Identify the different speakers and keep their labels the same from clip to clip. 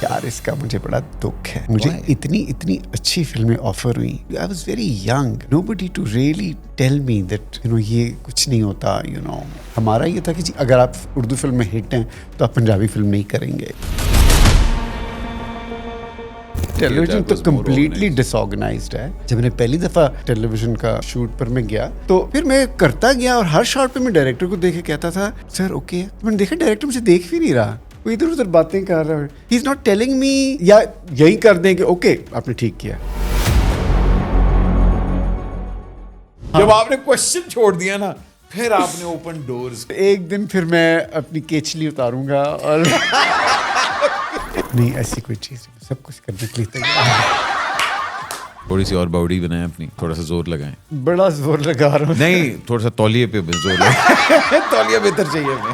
Speaker 1: यार इसका मुझे बड़ा दुख है. मुझे इतनी अच्छी फिल्में ऑफर हुई. I was very young. Nobody to really tell me that ये कुछ नहीं होता. हमारा ये था कि जी अगर आप उर्दू फिल्म में हिट हैं तो आप पंजाबी फिल्म नहीं करेंगे. टेलीविजन तो कम्प्लीटली डिसऑर्गेनाइज्ड है. जब मैंने पहली दफा टेलीविजन का शूट पर मैं गया तो फिर मैं करता गया और हर शॉट पे मैं डायरेक्टर को देख के कहता था सर ओके. मैंने देखा डायरेक्टर मुझे देख भी नहीं रहा, वो इधर उधर बातें कर रहा है. He is not telling me या यही कर दें कि ओके आपने ठीक किया.
Speaker 2: जब आपने क्वेश्चन छोड़ दिया ना फिर आपने ओपन डोर्स.
Speaker 1: एक दिन फिर मैं अपनी केचली उतारूंगा और नहीं ऐसी कोई चीज सब कुछ करने के लिए तैयार.
Speaker 2: थोड़ी सी और बॉडी बनाएं अपनी, थोड़ा सा जोर लगाएं.
Speaker 1: बड़ा जोर लगा रहा हूँ.
Speaker 2: नहीं थोड़ा सा तौलिए पे जोर लगाएं. तौलिया बेहतर चाहिए हमें.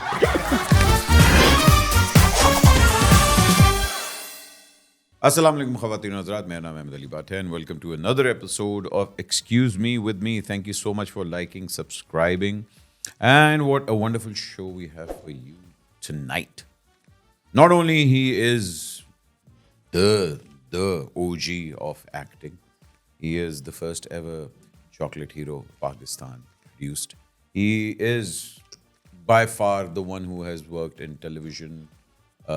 Speaker 2: अस्सलाम वालेकुम ख़वातीन और हज़रात, मेरा नाम है अहमद अली भाट है and welcome to another episode of excuse me with me. Thank you so much for liking, subscribing and what a wonderful show we have for you tonight. Not only he is the OG of acting, he is the first ever chocolate hero Pakistan produced. He is by far the one who has worked in television,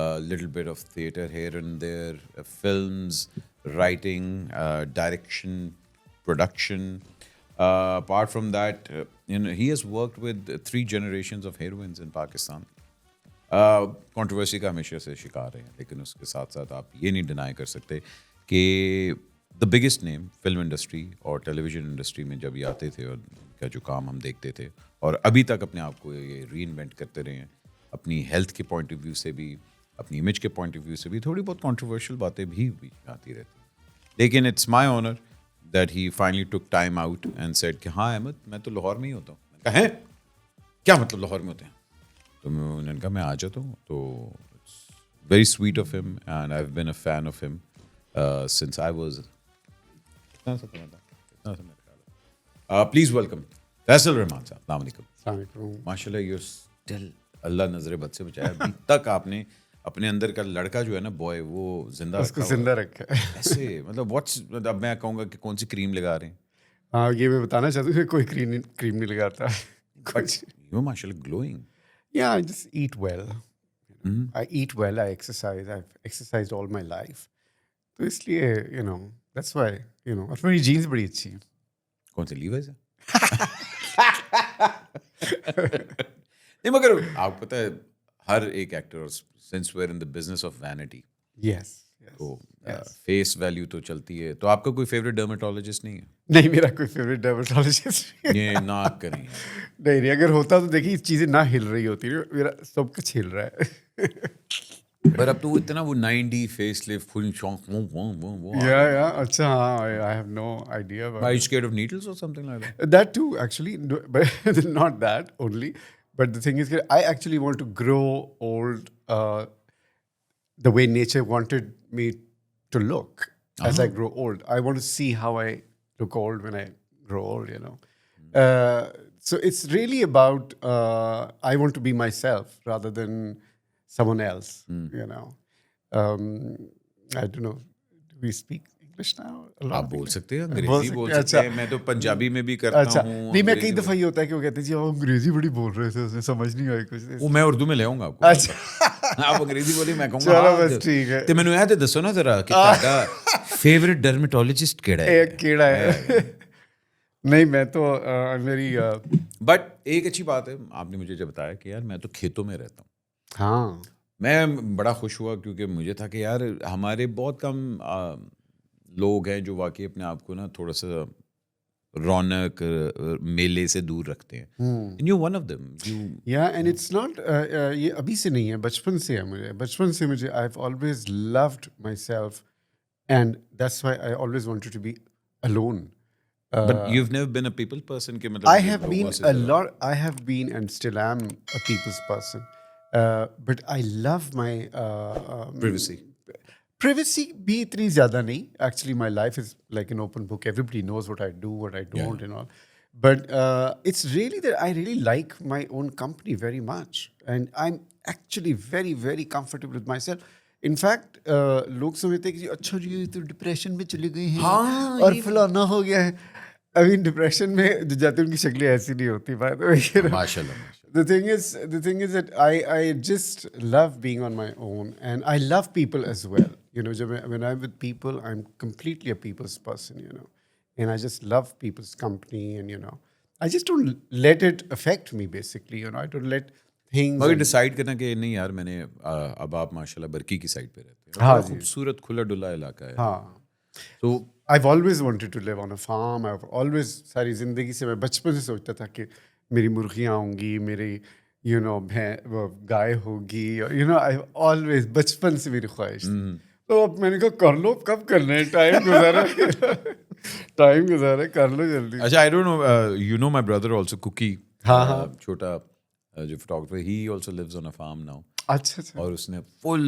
Speaker 2: a little bit of theatre here and there, films, writing, direction, production. Apart from that, he has worked with 3 generations of heroines in Pakistan. Controversy का हमेशा से शिकार है, लेकिन उसके साथ साथ आप ये नहीं डिनाई कर सकते कि the biggest name film industry और टेलीविज़न इंडस्ट्री में जब ये आते थे और उनका जो काम हम देखते थे और अभी तक अपने आप को ये रीइन्वेंट करते रहे हैं, अपनी हेल्थ के पॉइंट ऑफ व्यू से भी, अपनी इमेज के पॉइंट ऑफ व्यू से भी थोड़ी बहुत कंट्रोवर्शियल बातें भी आती रहती. लेकिन it's my honour that he finally took time out and said कि हाँ अहमद मैं तो लाहौर में ही होता हूँ. मैंने कहा है क्या मतलब लाहौर में होते हैं? तो उन्होंने कहा मैं आ जाता हूँ. तो it's very sweet of him and I have been a fan of him since I was कितना समय. प्लीज वेलकम फैसल रहमान साहब. अस्सलाम वालेकुम. माशाल्लाह यू आर स्टिल, अल्लाह नजर बद से बचाया, अभी तक आपने अपने अंदर का लड़का जो है ना बॉय वो जिंदा
Speaker 1: रखा है.
Speaker 2: ऐसे मतलब अब मैं कहूँगा कि कौन सी क्रीम लगा रहे हैं?
Speaker 1: हाँ ये मैं बताना चाहता हूँ कोई क्रीम नहीं लगाता.
Speaker 2: यू माशाल्लाह glowing.
Speaker 1: Yeah, I just eat well. I eat well, I exercise. I've exercised all my life. तो इसलिए that's why और मेरी जीन्स बड़ी अच्छी हैं.
Speaker 2: कौन से लीवर्स है? नहीं मगर आपको पता है हर एक actor, since we are in the business of vanity,
Speaker 1: yes
Speaker 2: तो फेस वैल्यू तो चलती है. तो आपका कोई फेवरेट डर्मेटोलॉजिस्ट नहीं है?
Speaker 1: नहीं मेरा कोई फेवरेट डर्मेटोलॉजिस्ट
Speaker 2: ये नाक करें.
Speaker 1: नहीं अगर होता तो देखिए चीजें ना हिल रही होती, मेरा सब कुछ हिल रहा है.
Speaker 2: पर अब तो इतना वो 90 फेस लिफ्ट फुल शॉक वो
Speaker 1: या अच्छा हाँ I have no idea about
Speaker 2: Are you scared of needles or something like that?
Speaker 1: That too actually, but not that only, but the thing is that I actually want to grow old the way nature wanted me to look as I grow old. I want to see how I look old when I grow old, So it's really about I want to be myself rather than someone else, I don't know, do we speak English now?
Speaker 2: आप बोल सकते हैं, अंग्रेजी बोल सकते हैं. मैं तो पंजाबी में भी करता हूँ.
Speaker 1: नहीं मैं कई दफा ये होता है कि वो कहते हैं जी आप अंग्रेजी बड़ी बोल रहे थे, उसमें समझ नहीं आई कुछ.
Speaker 2: वो मैं उर्दू में ले आऊंगा आपको. अच्छा आप अंग्रेजी बोली मैं कहूँगा
Speaker 1: चलो बस ठीक है.
Speaker 2: ਤੇ ਮੈਨੂੰ ਇਹ ਤੇ ਦੱਸੋ ਨਾ ਜ਼ਰਾ ਕਿ ਤੁਹਾਡਾ ਫੇਵਰਿਟ ਡਰਮੇਟੋਲੋजिस्ट ਕਿਹੜਾ ਹੈ?
Speaker 1: नहीं मैं तो मेरी
Speaker 2: बट एक अच्छी बात है, आपने मुझे जब बताया कि यार मैं तो खेतों में रहता हूँ.
Speaker 1: हाँ
Speaker 2: मैं बड़ा खुश हुआ क्योंकि मुझे था कि यार हमारे बहुत कम लोग हैं जो वाकई अपने आप को ना थोड़ा सा रौनक मेले से दूर रखते हैं. And you're one of them.
Speaker 1: Yeah, and it's not ये अभी से नहीं है, बचपन से है. बचपन से मुझे I've always loved myself and that's why I always wanted to be alone.
Speaker 2: But you've never been a people person के मतलब.
Speaker 1: I have been a lot. I have been and still am a people's person. But I love my
Speaker 2: privacy.
Speaker 1: Privacy भी इतनी ज़्यादा नहीं. Actually, my life is like an open book. Everybody knows what I do, what I don't, and all. But it's really that I really like my own company very much. And I'm actually very, very comfortable with myself. In fact लोग समझते हैं कि अच्छा जी ये तो depression में चले गए हैं
Speaker 2: हाँ,
Speaker 1: और फलाना हो गया है. अभी डिप्रेशन में जो जाते हैं उनकी शक्लें ऐसी नहीं होती. बात
Speaker 2: माशाल्लाह.
Speaker 1: the thing is that I just love being on my own and I love people as well. You know, when I'm with people, I'm completely a people's person. You know, and I just love people's company, and I just don't let it affect me. Basically, I don't let things.
Speaker 2: मगर
Speaker 1: and-
Speaker 2: decide करना कि नहीं यार मैंने अब आप माशाल्लाह बरकी की साइड पे रहते हैं.
Speaker 1: हाँ
Speaker 2: बड़ा
Speaker 1: जी.
Speaker 2: खूबसूरत खुला डुला इलाका है.
Speaker 1: हाँ.
Speaker 2: तो
Speaker 1: I've always wanted to live on a farm. I've always सारी जिंदगी से मैं बचपन से सोचता था कि मेरी मुर्गियाँ होंगी, मेरी वो गाय होगी. I've always बचपन से मेरी ख्वाहिश थी. तो अब मैंने कहा कर लो, कब करना है, टाइम गुजारा टाइम गुजारा, कर लो जल्दी.
Speaker 2: अच्छा, I don't know, you know my brother also Cookie.
Speaker 1: हाँ, हाँ.
Speaker 2: छोटा जो photographer, he also lives on a farm now.
Speaker 1: अच्छा.
Speaker 2: और उसने फुल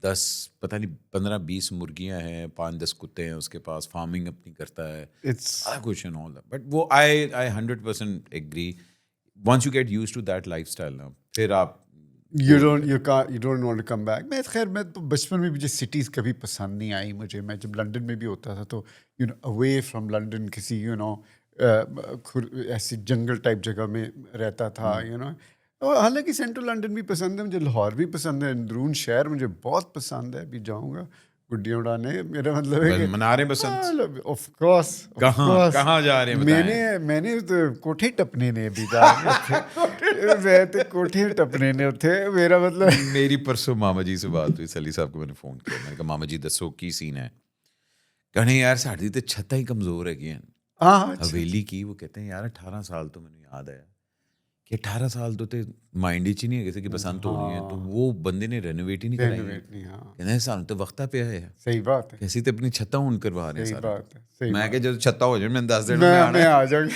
Speaker 2: 10 पता नहीं 15-20 मुर्गियां हैं, 5-10 कुत्ते हैं उसके पास, फार्मिंग अपनी करता है,
Speaker 1: It's
Speaker 2: सारा कुछ एंड ऑल दैट. बट वो I 100% agree. Once you get used to that lifestyle ना, फिर आप
Speaker 1: you don't want to come back. मैं तो बचपन में मुझे सिटीज़ कभी पसंद नहीं आई. मैं जब लंदन में भी होता था तो अवे फ्रॉम लंदन किसी ऐसी जंगल टाइप जगह में रहता था. और हालांकि सेंट्रल लंदन भी पसंद है मुझे, लाहौर भी पसंद है, अंदरून शहर मुझे बहुत पसंद है. अभी जाऊँगा गुड्डियाँ उड़ाने. मेरा मतलब है कि
Speaker 2: मना रहे बसंत.
Speaker 1: Of course.
Speaker 2: कहाँ जा रहे हैं बताएं.
Speaker 1: मैंने तो कोठे टपने ने अभी मैं तो कोठे टपने ने थे. मेरा मतलब
Speaker 2: मेरी परसों मामा जी से बात हुई, सली साहब को मैंने फोन किया. मैंने कहा मामा जी दसो की सीन है. कहने यार साड़ी तो छत्ता ही कमजोर है कि
Speaker 1: हाँ.
Speaker 2: हवेली की. वो कहते हैं यार 18 साल तो मैंने याद आया कि 18 साल तो माइंड ही नहीं है कि बसंत हो रही है, तो वो बंदे ने रेनोवेट ही नहीं कराई. कहते हैं साल तो वक्ता पे है.
Speaker 1: सही बात है.
Speaker 2: कैसी तो अपनी छत्ता ऊन करवा रहे हैं
Speaker 1: सही
Speaker 2: सारा.
Speaker 1: बात है.
Speaker 2: मैं क्या जब छत्ता हो जाए मैंने 10 दिन में आना
Speaker 1: मैं
Speaker 2: है.
Speaker 1: आ जाऊंगा.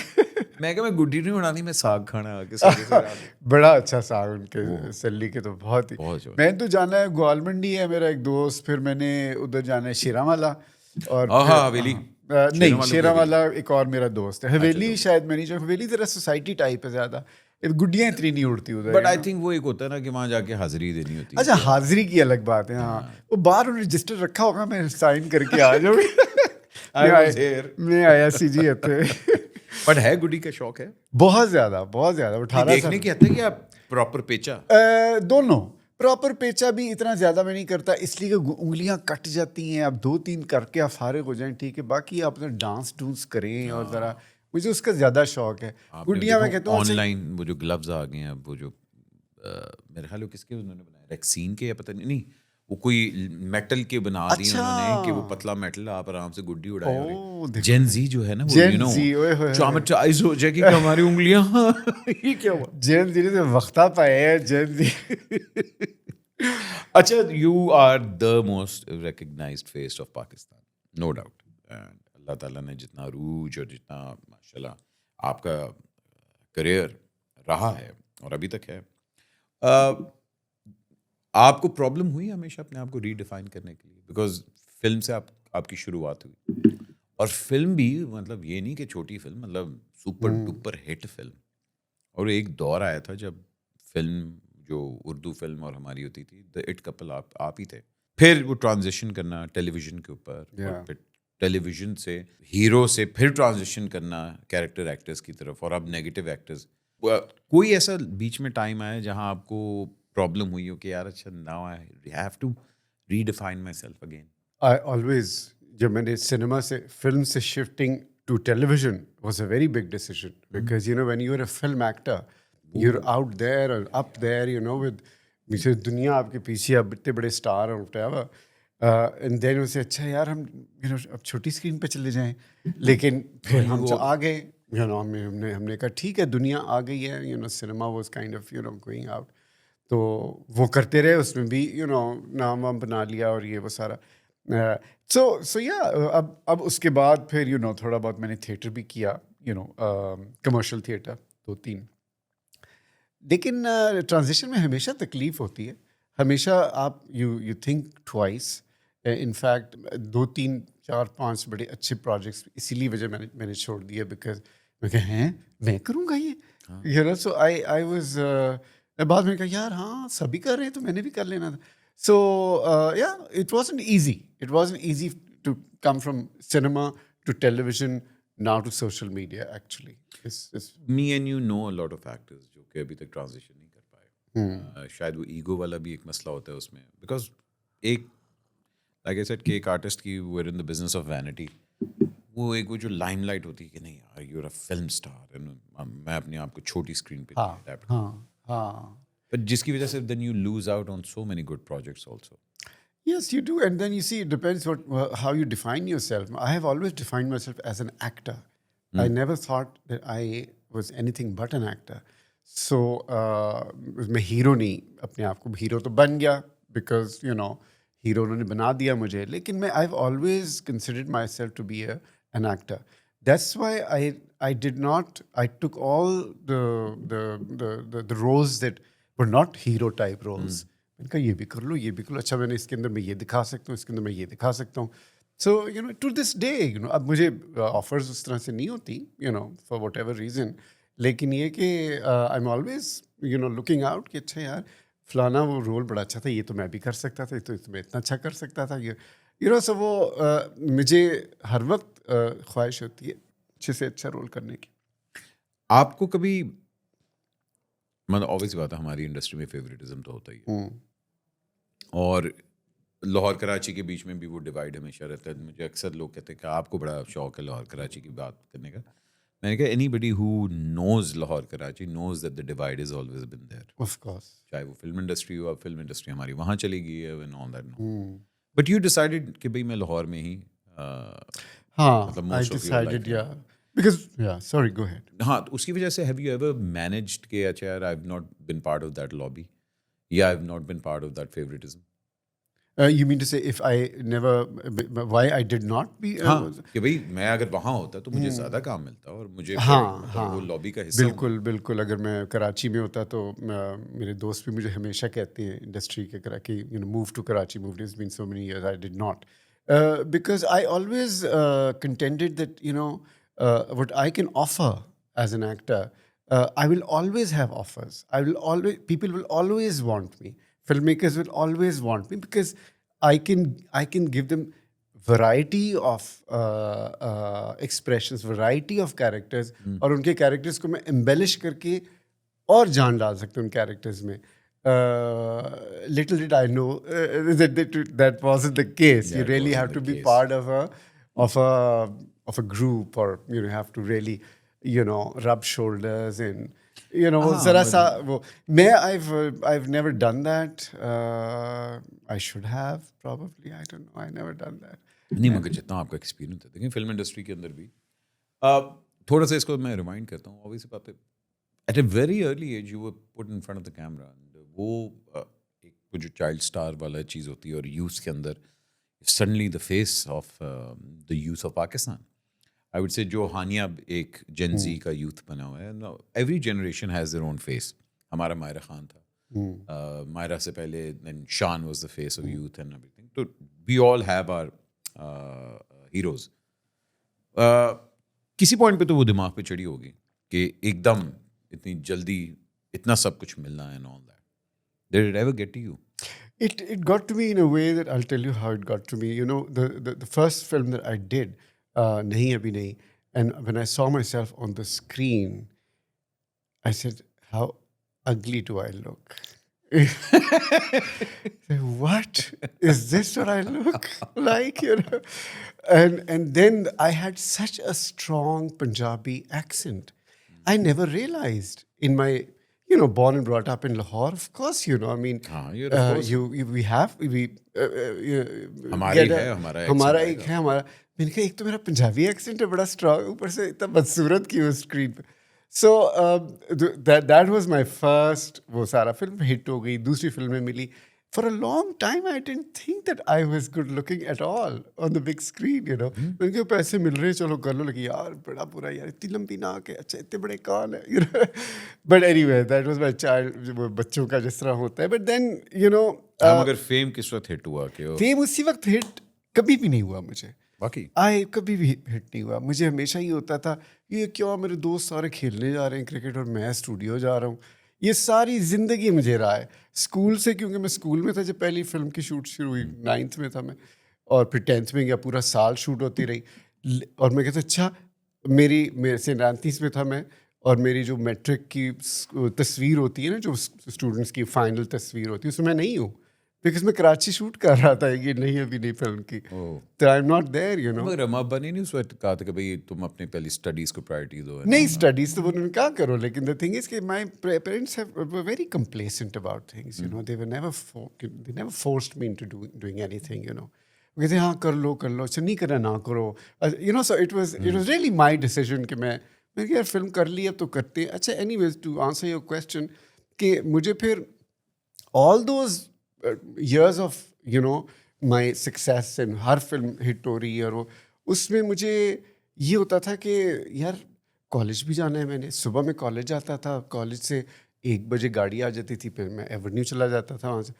Speaker 2: मैं क्या मैं गुड्डी नहीं उड़ानी, मैं साग खाना आके सागे से उड़ा दूं.
Speaker 1: बड़ा अच्छा साग उनके सल्ली के तो बहुत ही.
Speaker 2: बहुत जो
Speaker 1: मैंने तो जाना है ग्वालमंडी है मेरा एक दोस्त, फिर मैंने उधर जाना है शिरावाला. और
Speaker 2: हाँ, हवेली.
Speaker 1: नहीं, शेरावाला एक और मेरा दोस्त है. हवेली शायद मैं नहीं जाऊँ. हवेली जरा सोसाइटी टाइप है ज्यादा. गुड्डियाँ इतनी नहीं उड़ती उधर.
Speaker 2: बट आई थिंक वो एक होता है ना कि वहाँ जाके हाजिरी देनी होती है.
Speaker 1: अच्छा, हाजिरी की अलग बात है. हाँ, वो बाहर उन्होंने रजिस्टर रखा होगा, मैं साइन करके आ जाऊँगा. मैं आया सीजी थे.
Speaker 2: बट है गुड्डी का शौक है
Speaker 1: बहुत ज्यादा 18
Speaker 2: देखने की आता है कि आप प्रॉपर पेचा.
Speaker 1: दोनों प्रॉपर पेचा भी इतना ज़्यादा मैं नहीं करता, इसलिए कि उंगलियां कट जाती हैं. आप 2-3 करके आप फारिग हो जाएं, ठीक है. बाकी आप अपना डांस डूंस करें और ज़रा, मुझे उसका ज़्यादा शौक है. गुड्डियाँ मैं कहता हूँ
Speaker 2: ऑनलाइन वो जो ग्लव्स आ गए हैं, वो जो मेरे ख्याल में किसके उन्होंने बनाए, रेक्सीन के या पता नहीं, वो कोई मेटल के बना दिए उन्होंने कि वो पतला मेटल, आप आराम से गुड्डी उड़ाए. जेन जी जो है ना वो ट्रॉमेटाइज हो जाएगी कि हमारी उंगलियां ये क्या हुआ.
Speaker 1: जेन जी ने वक्ता पाए हैं. Gen Z.
Speaker 2: अच्छा, you are the most recognized face of Pakistan, no doubt. And अल्लाह ताला ने जितना अरूज और जितना माशाल्लाह आपका करियर रहा है और अभी तक है, आपको प्रॉब्लम हुई हमेशा अपने आप को रीडिफाइन करने के लिए? बिकॉज फिल्म से आपकी शुरुआत हुई, और फिल्म भी मतलब ये नहीं कि छोटी फिल्म, मतलब सुपर डुपर हिट फिल्म. और एक दौर आया था जब फिल्म जो उर्दू फिल्म और हमारी होती थी, द इट कपल आप ही थे. फिर वो ट्रांजिशन करना टेलीविजन के ऊपर, और फिर टेलीविजन से हीरो से फिर ट्रांजिशन करना कैरेक्टर एक्टर्स की तरफ, और अब नेगेटिव एक्टर्स. कोई ऐसा बीच में टाइम आया जहां आपको प्रॉब्लम हुई हो कि यार अच्छा now I have to redefine myself again?
Speaker 1: I always, जब मैंने सिनेमा से फिल्म से shifting to television was a very big decision, because when you are a film actor, you are out there और up there, with दुनिया आपके पीछे, अब इतने बड़े स्टार और व्हाटएवर. एंड देन उसे अच्छा यार हम अब छोटी स्क्रीन पे चले जाएं. लेकिन फिर हम आ गए. हमने कहा ठीक है, दुनिया आ गई है. Cinema was kind of going out. तो वो करते रहे, उसमें भी नाम वाम बना लिया और ये वो सारा. सो या अब उसके बाद फिर थोड़ा बहुत मैंने थिएटर भी किया, कमर्शियल थिएटर 2-3. लेकिन ट्रांजिशन में हमेशा तकलीफ होती है. हमेशा आप यू थिंक ट्वाइस. इनफैक्ट 2-3-4-5 बड़े अच्छे प्रोजेक्ट्स इसीलिए वजह मैंने छोड़ दिया, बिकॉज मैं कहा हैं मैं करूँगा ये. सो आई वाज, बाद में कहा यार हाँ सभी कर रहे हैं तो मैंने भी कर लेना था. So yeah, it wasn't easy. It wasn't easy to come from cinema to television now to social media. Actually, it's
Speaker 2: Me and you know a lot of actors जो कि अभी तक ट्रांजिशन नहीं कर पाए. शायद वो ईगो वाला भी एक मसला होता है उसमें, बिकॉज एक लाइक आई सेड कि एक आर्टिस्ट की वो in the business of vanity, वो जो लाइमलाइट होती है कि नहीं यार you are a film star and मैं अपने आप को छोटी स्क्रीन पे अडैप्ट करूं,
Speaker 1: हाँ.
Speaker 2: बट जिसकी वजह से then you lose out on so many good projects also.
Speaker 1: Yes, you do, and then you see it depends how you define yourself. I have always defined myself as an actor. I never thought that I was anything but an actor. So मैं hero नहीं, अपने आप को hero तो बन गया because hero उन्होंने बना दिया मुझे, लेकिन मैं I've always considered myself to be an actor. That's why I did not. I took all the roles that were not hero type roles. मैंने कहा ये भी कर लो, ये भी कर लो, अच्छा मैंने इसके अंदर मैं ये दिखा सकता हूँ, इसके अंदर मैं ये दिखा सकता हूँ. सो टू दिस डे अब मुझे ऑफर्स उस तरह से नहीं होती फॉर वट एवर रीज़न, लेकिन ये कि I am always looking out कि अच्छा यार फलाना वो रोल बड़ा अच्छा था, ये तो मैं भी कर सकता था, तो मैं इतना अच्छा कर सकता था. सो वो मुझे हर वक्त ख्वाहिश होती है अच्छे से अच्छा रोल करने की.
Speaker 2: आपको कभी मतलब ऑब्वियस बात है हमारी इंडस्ट्री में फेवरेटिज्म तो होता ही है, और लाहौर कराची के बीच में भी वो डिवाइड हमेशा रहता है. मुझे अक्सर लोग कहते हैं कि आपको बड़ा शौक है लाहौर कराची की बात करने का. मैंने कहा anybody who knows Lahore Karachi knows that the divide is always been there.
Speaker 1: Of course,
Speaker 2: चाहे वो फिल्म इंडस्ट्री हो, फिल्म इंडस्ट्री हमारी वहाँ चली गई है and all that. But you decided कि भाई मैं लाहौर में ही
Speaker 1: हाँ, I decided, yeah. Because, yeah, sorry, go ahead.
Speaker 2: हाँ, तो उसकी वजह से हैव यू एवर मैनेज्ड कि अच्छा यार I have not been part of that lobby या I have not been part of that favouritism.
Speaker 1: You mean to say if I never, why I did not be?
Speaker 2: हाँ, कि भाई मैं अगर वहाँ होता तो मुझे ज़्यादा काम मिलता और मुझे वो लॉबी का हिस्सा.
Speaker 1: बिल्कुल बिल्कुल. अगर मैं कराची में होता तो मेरे दोस्त भी मुझे हमेशा कहते हैं इंडस्ट्री के कि move to Karachi, move. It's been so many years. I did not because I always contended that what I can offer as an actor, I will always have offers. People will always want me. Filmmakers will always want me because I can give them variety of expressions, variety of characters, और उनके characters को मैं embellish करके और जान डाल सकता हूँ उन characters में. Little did I know that wasn't the case. You really have to be part of a group, or you have to really rub shoulders and जरा सा वो. मैं I've never done that. I should have probably. I don't know. I never done that.
Speaker 2: नहीं, मगर जितना आपका experience है देखिए फिल्म इंडस्ट्री के अंदर भी थोड़ा सा इसको मैं रिमाइंड करता हूँ. ऑब्वियसली बात है at a very early age you were put in front of the camera, and वो एक जो चाइल्ड स्टार वाला चीज़ होती है और यूथ के अंदर suddenly the face of the youth of Pakistan. I would say जो हानिया एक जेन ज़ी का यूथ बना हुआ है. Every generation has their own face. हमारा मायरा खान था, मायरा से पहले then Shaan was the face of youth and everything. तो we all have our heroes. किसी पॉइंट पे तो वो दिमाग पे चढ़ी होगी कि एकदम इतनी जल्दी इतना सब कुछ मिलना and all that. Did it ever get to you?
Speaker 1: It got to me in a way that I'll tell you how it got to me. The first film that I did, Nahi Abhi Nahi, and when I saw myself on the screen, I said, how ugly do I look? What? Is this what I look like? And then I had such a strong Punjabi accent. I never realized in my born and brought up in Lahore, of course, I mean, we have, हमारा एक है हमारा. मैंने कहा एक तो मेरा Punjabi accent है बड़ा स्ट्रॉन्ग, ऊपर से इतना बदसूरत की उस स्क्रीन पे. So that was my first. वो सारा फिल्म हिट हो गई, दूसरी फिल्में मिली. For a long time, I didn't think that I was good looking at all on the big screen, मैंने कहा पैसे मिल रहे चलो कर लो, लेकिन यार बड़ा बुरा यार, इतनी लंबी नाक है, अच्छा इतने बड़े कान है, But anyway, that was my child, बच्चों का जिस तरह होता है. But then,
Speaker 2: मगर फेम किस वक्त हिट हुआ?
Speaker 1: फेम उसी वक्त हिट कभी भी नहीं हुआ मुझे.
Speaker 2: बाकी
Speaker 1: कभी भी हिट नहीं हुआ. मुझे हमेशा ही होता था ये क्यों मेरे दोस्त सारे खेलने जा रहे हैं क्रिकेट और मैं स्टूडियो जा रहा हूँ. ये सारी ज़िंदगी मुझे रहा है स्कूल से, क्योंकि मैं स्कूल में था जब पहली फिल्म की शूट शुरू हुई, 9th में था मैं, और फिर 10th में गया, पूरा साल शूट होती रही। और मैं कहता अच्छा, मेरे से 39 में था मैं, और मेरी जो मैट्रिक की तस्वीर होती है ना, जो स्टूडेंट्स की फाइनल तस्वीर होती है, उसमें मैं नहीं हूँ, बिकॉज मैं कराची शूट कर रहा था ये नहीं अभी नहीं फिल्म की, तो I am not there, you know.
Speaker 2: मगर अम्मा अब्बा ने नहीं उस वक्त कहा था कि भाई तुम अपने पहले स्टडीज को प्रायोरिटी दो?
Speaker 1: नहीं, स्टडीज तो उन्होंने कहा करो, लेकिन द थिंग इज कि my parents were very complacent about things, you know, they never forced me into doing anything, you no. वो कहते हाँ कर लो, अच्छा नहीं करना ना करो, you know. So it was really my decision कि मैं यार फिल्म कर ली, अब तो करते हैं। अच्छा, anyways to answer your question, कि मुझे फिर all those years of, you know, my success and her film hit हो रही है, और वो उसमें मुझे ये होता था कि यार कॉलेज भी जाना है। मैंने सुबह में कॉलेज जाता था, कॉलेज से 1 बजे गाड़ी आ जाती थी, फिर मैं एवेन्यू चला जाता था वहाँ से।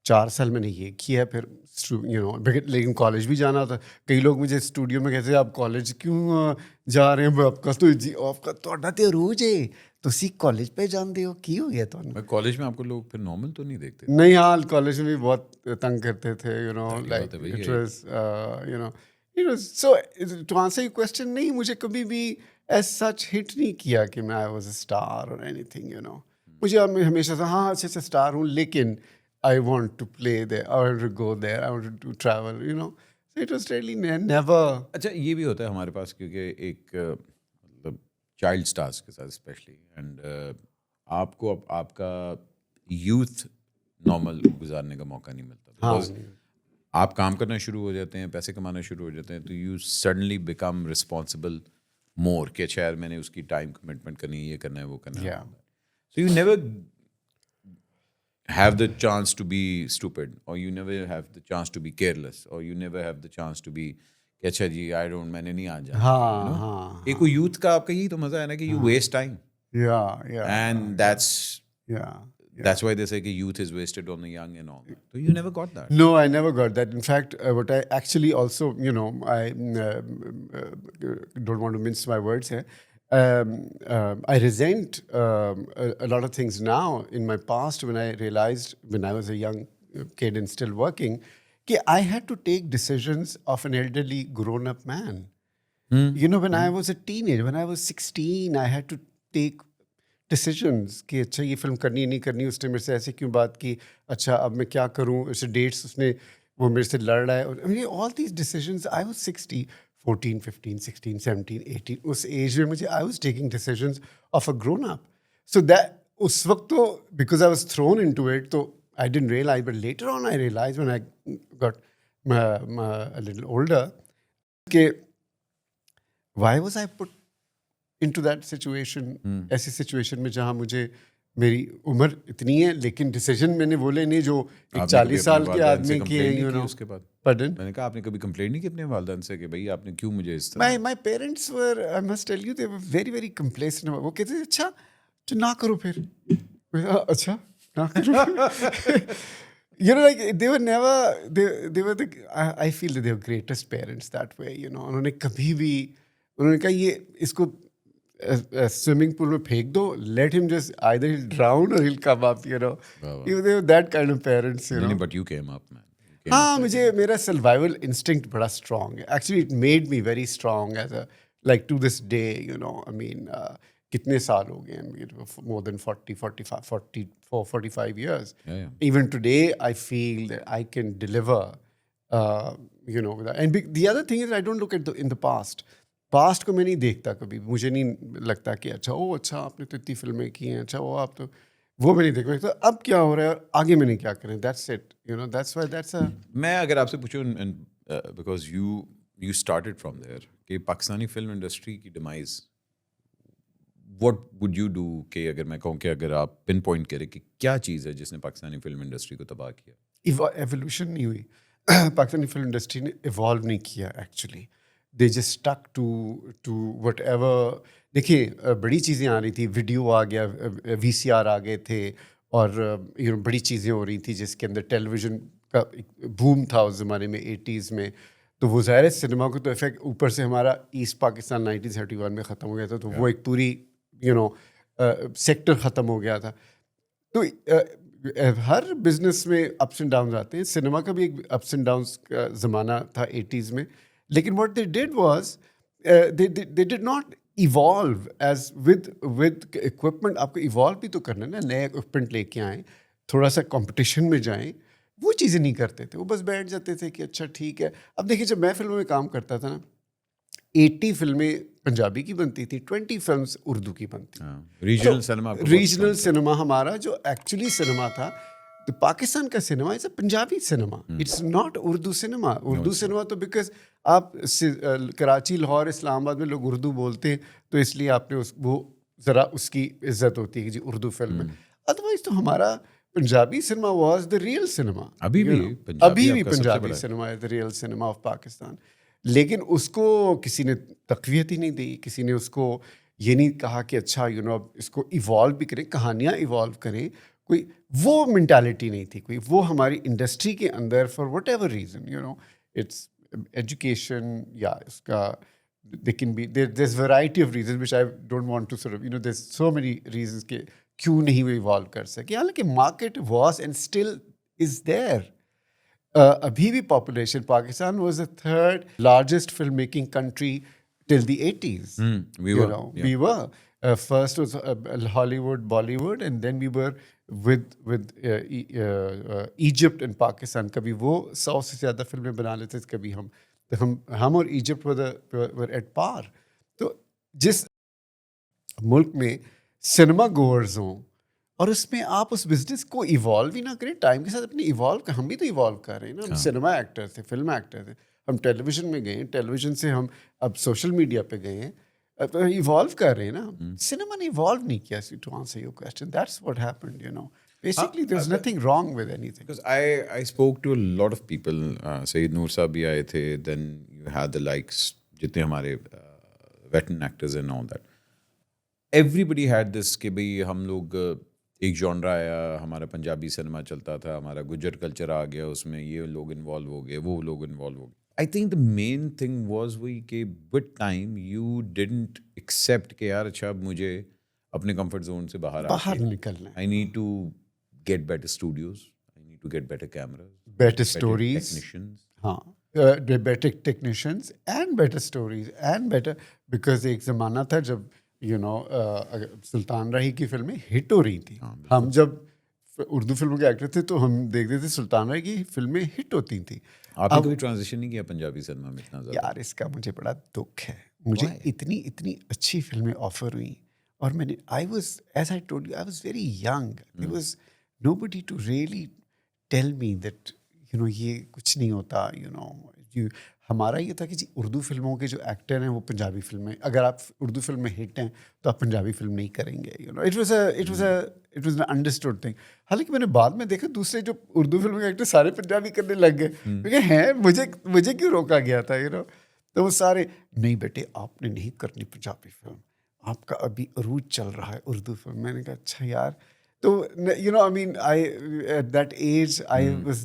Speaker 1: 4 साल मैंने ये किया, फिर यू नो, लेकिन कॉलेज भी जाना होता। कई लोग मुझे स्टूडियो में कहते हैं आप कॉलेज क्यों जा रहे हैं, आपका तो जी आपका ਤੁਹਾਡਾ ਤੇ ਰੋਜ਼ ਹੈ, ਤੁਸੀਂ कॉलेज पे ਜਾਂਦੇ हो, ਕੀ हो गया ਤੁਹਾਨੂੰ?
Speaker 2: मैं कॉलेज में आपको लोग फिर नॉर्मल तो नहीं देखते?
Speaker 1: नहीं, हाँ, कॉलेज में भी बहुत तंग करते थे, यू नो,
Speaker 2: जाहिर
Speaker 1: लाइक
Speaker 2: बात है भाई,
Speaker 1: इट
Speaker 2: ये-
Speaker 1: was, you know, it was so. To answer your question, नहीं, मुझे कभी भी एज सच हिट नहीं किया कि मैं आई वाज अ स्टार और एनीथिंग, यू नो। मुझे हमेशा से हाँ अच्छा स्टार हूँ, लेकिन I want to play there, I want to go there, I want to travel, you know. So it was really never.
Speaker 2: अच्छा, ये भी होता है हमारे पास, क्योंकि एक मतलब चाइल्ड स्टार्स के साथ स्पेशली, एंड आपको अब आपका यूथ नॉर्मल गुजारने का मौका नहीं मिलता,
Speaker 1: हाँ,
Speaker 2: बिकॉज आप काम करना शुरू हो जाते हैं, पैसे कमाना शुरू हो जाते हैं, तो यू सडनली बिकम रिस्पॉन्सिबल मोर, कि अच्छा यार मैंने उसकी टाइम कमिटमेंट करनी है, ये करना है, वो करना है।
Speaker 1: या
Speaker 2: So you never have the chance to be stupid, or you never have the chance to be careless, or you never have the chance to be कि अच्छा जी आई डोंट, मैंने नहीं आ जाना,
Speaker 1: हाँ,
Speaker 2: you know?
Speaker 1: हाँ,
Speaker 2: एक यूथ का आपका यही तो मजा है ना कि यू वेस्ट टाइम,
Speaker 1: या
Speaker 2: and that's
Speaker 1: या
Speaker 2: that's why they say कि youth is wasted on the young and all that. So you never got that.
Speaker 1: No, I never got that. In fact, what I actually also, you know, I don't want to mince my words here. I resent a lot of things now. In my past, when I realized when I was a young kid and still working, कि I had to take decisions of an elderly grown-up man. You know, when I was a teenager, when I was 16, I had to take decisions कि अच्छा ये film करनी नहीं करनी, उसने मेरे से ऐसे क्यों बात की, अच्छा अब मैं क्या करूँ, ऐसे डेट्स उसने वो मेरे से लड़ रहा है, और all these decisions. I was 60, 14, 15, 16, 17, 18, उस एज में मुझे I was taking decisions of a grown up. So that उस वक्त तो because I was thrown into it, तो I didn't realize, but later on I realize when I got a little older कि why was I put into that situation, ऐसी situation में जहाँ मुझे मेरी उम्र इतनी है, लेकिन डिसीजन मैंने वो लेने जो एक
Speaker 2: आपने
Speaker 1: 40
Speaker 2: कभी
Speaker 1: साल
Speaker 2: अपने
Speaker 1: के
Speaker 2: वालिदैन से
Speaker 1: आदमी
Speaker 2: complain
Speaker 1: के,
Speaker 2: नहीं
Speaker 1: यू
Speaker 2: की
Speaker 1: नो।
Speaker 2: उसके बाद?
Speaker 1: Pardon?
Speaker 2: मैंने कहा आपने कभी कंप्लेंट नहीं की अपने वालिदैन से कि भाई आपने क्यों मुझे इस तरह?
Speaker 1: My parents were, I must tell you, they were very very complacent. वो कहते थे अच्छा तो ना करो फिर। मैं कहा, अच्छा ना करो। You know, like they were never, they were the, I feel that they were greatest parents that way, you know. उन्होंने कभी भी, उन्होंने कहा ये इसको स्विमिंग पूल में फेंक दो, let him just either he'll drown or he'll come up, you know. They were that kind of parents, you know.
Speaker 2: नहीं, but you came up, man. You came
Speaker 1: हाँ,
Speaker 2: up.
Speaker 1: मुझे मेरा सर्वाइवल इंस्टिंक्ट बड़ा strong है। Actually it made me very strong as a, like to this day, you know. I mean कितने साल हो गए, more than 45 years.
Speaker 2: Yeah, yeah.
Speaker 1: Even today I feel that I can deliver, you know, and the other thing is I don't look at in the past. Past को मैं नहीं देखता कभी, मुझे नहीं लगता कि अच्छा ओ अच्छा आपने तो इतनी फिल्में की हैं, अच्छा वो आप तो, वो मैं नहीं देखता। तो अब क्या हो रहा है और आगे मैंने क्या करें, that's it, you know, that's why that's a.
Speaker 2: मैं अगर आपसे पूछूं, because you started from there, कि पाकिस्तानी फिल्म इंडस्ट्री की demise, what would you do? कि अगर मैं कहूँ कि अगर आप पिन पॉइंट करें कि क्या चीज़ है जिसने पाकिस्तानी फिल्म इंडस्ट्री को तबाह किया?
Speaker 1: एवोल्यूशन नहीं हुई। पाकिस्तानी फिल्म इंडस्ट्री ने इवॉल्व नहीं किया actually, they just stuck to whatever. देखिए बड़ी चीज़ें आ रही थी, वीडियो आ गया, VCR आ गए थे, और यू नो बड़ी चीज़ें हो रही थी जिसके अंदर टेलीविज़न का एक बूम था उस ज़माने में 80s में। तो वो ज़ाहिर है सिनेमा को तो इफेक्ट, ऊपर से हमारा ईस्ट पाकिस्तान 1931 में ख़त्म हो गया था, तो वो एक पूरी यू नो सेक्टर ख़त्म हो गया था। तो हर बिजनेस में अप्स एंड डाउन आते हैं. सिनेमा का भी एक अप्स एंड डाउन्स का ज़माना था 80s में. लेकिन what they did was they did not evolve as with equipment. आपको इवॉल्व भी तो करना है ना, नए इक्विपमेंट लेके आएँ, थोड़ा सा कंपटीशन में जाएं. वो चीज़ें नहीं करते थे. वो बस बैठ जाते थे कि अच्छा ठीक है. अब देखिए, जब मैं फिल्मों में काम करता था ना, 80 फिल्में पंजाबी की बनती थी, 20 फिल्म्स उर्दू की बनती.
Speaker 2: रीजनल सिनेमा
Speaker 1: रीजनल सिनेमा हमारा जो एक्चुअली सिनेमा था, तो पाकिस्तान का cinema is a Punjabi cinema. It's not Urdu cinema. Urdu cinema तो बिकॉज आप कराची, लाहौर, इस्लामाबाद में लोग उर्दू बोलते हैं, तो इसलिए आपने वो ज़रा उसकी इज्जत होती है कि जी उर्दू फिल्म है. अदरवाइज तो हमारा Punjabi cinema was the real cinema.
Speaker 2: अभी भी
Speaker 1: अभी भी Punjabi cinema is the real cinema of Pakistan. लेकिन उसको किसी ने तक़वियत ही नहीं दी. किसी ने उसको ये नहीं कहा कि अच्छा अब इसको इवॉल्व भी करें, कहानियाँ इवॉल्व करें. कोई वो मेंटालिटी नहीं थी. कोई वो हमारी इंडस्ट्री के अंदर for what ever reason it's education या इसका they can be there's variety of reasons which I don't want to sort of there's so many reasons कि क्यों नहीं वो इवॉल्व कर सके. हालांकि market was and still is there. अभी भी population, Pakistan was the third largest filmmaking country till the 80s. We were. First was Hollywood, Bollywood, and then we were with Egypt and Pakistan. कभी वो 100 से ज़्यादा फिल्में बना लेते थे, कभी हम और इजिप्ट were at par. तो जिस मुल्क में सिनेमा गोअर्स हों और उसमें आप उस बिजनेस को इवॉल्व ही ना करें, टाइम के साथ अपने इवॉल्व, हम भी तो इवॉल्व कर रहे हैं ना. हम सिनेमा एक्टर थे, फिल्म एक्टर थे, हम टेलीविजन में गए, टेलीविजन से हम अब सोशल मीडिया पे गए हैं, इवॉल्व कर रहे हैं ना. सिनेमा ने इवॉल्व नहीं किया. To answer your question, that's what happened. Basically, there's nothing wrong with anything.
Speaker 2: Because I spoke to a lot of people. Saeed Noor साहब भी आए थे. Then you had the likes, जितने हमारे veteran actors and all that. Everybody had this कि भाई हम लोग एक जॉनरा आया, हमारा पंजाबी सिनेमा चलता था, हमारा गुजर कल्चर आ गया, उसमें ये लोग इन्वॉल्व हो गए, वो लोग इन्वॉल्व हो गए. I think the main thing was वही कि with time you didn't accept कि यार अच्छा अब मुझे अपने कंफर्ट जोन से बाहर
Speaker 1: निकलना है.
Speaker 2: I need to get better studios. I need to get better cameras,
Speaker 1: better stories,
Speaker 2: technicians.
Speaker 1: Better technicians and better stories and better, because एक ज़माना था जब सुल्तान राही की फिल्में हिट हो रही थी. हम जब उर्दू फिल्मों के एक्टर थे तो हम देखते थे सुल्तान राही की फिल्में हिट होती थी.
Speaker 2: आपने कोई ट्रांजिशन नहीं किया पंजाबी सिनेमा में इतना ज़्यादा?
Speaker 1: यार, इसका मुझे बड़ा दुख है. मुझे इतनी अच्छी फिल्में ऑफर हुई और मैंने I was, as I told you, I was very young. There was nobody to really tell me that ये कुछ नहीं होता. हमारा ये था कि जी उर्दू फिल्मों के जो एक्टर हैं वो पंजाबी फिल्में, अगर आप उर्दू फिल्म में हिट हैं तो आप पंजाबी फिल्म नहीं करेंगे. It was an understood thing. हालांकि मैंने बाद में देखा दूसरे जो उर्दू फिल्म के एक्टर सारे पंजाबी करने लग गए. क्योंकि हैं मुझे क्यों रोका गया था. तो वो सारे, नहीं बेटे आपने नहीं करनी पंजाबी फिल्म, आपका अभी अरूज चल रहा है उर्दू फिल्म. मैंने कहा अच्छा यार. तो I mean, at that age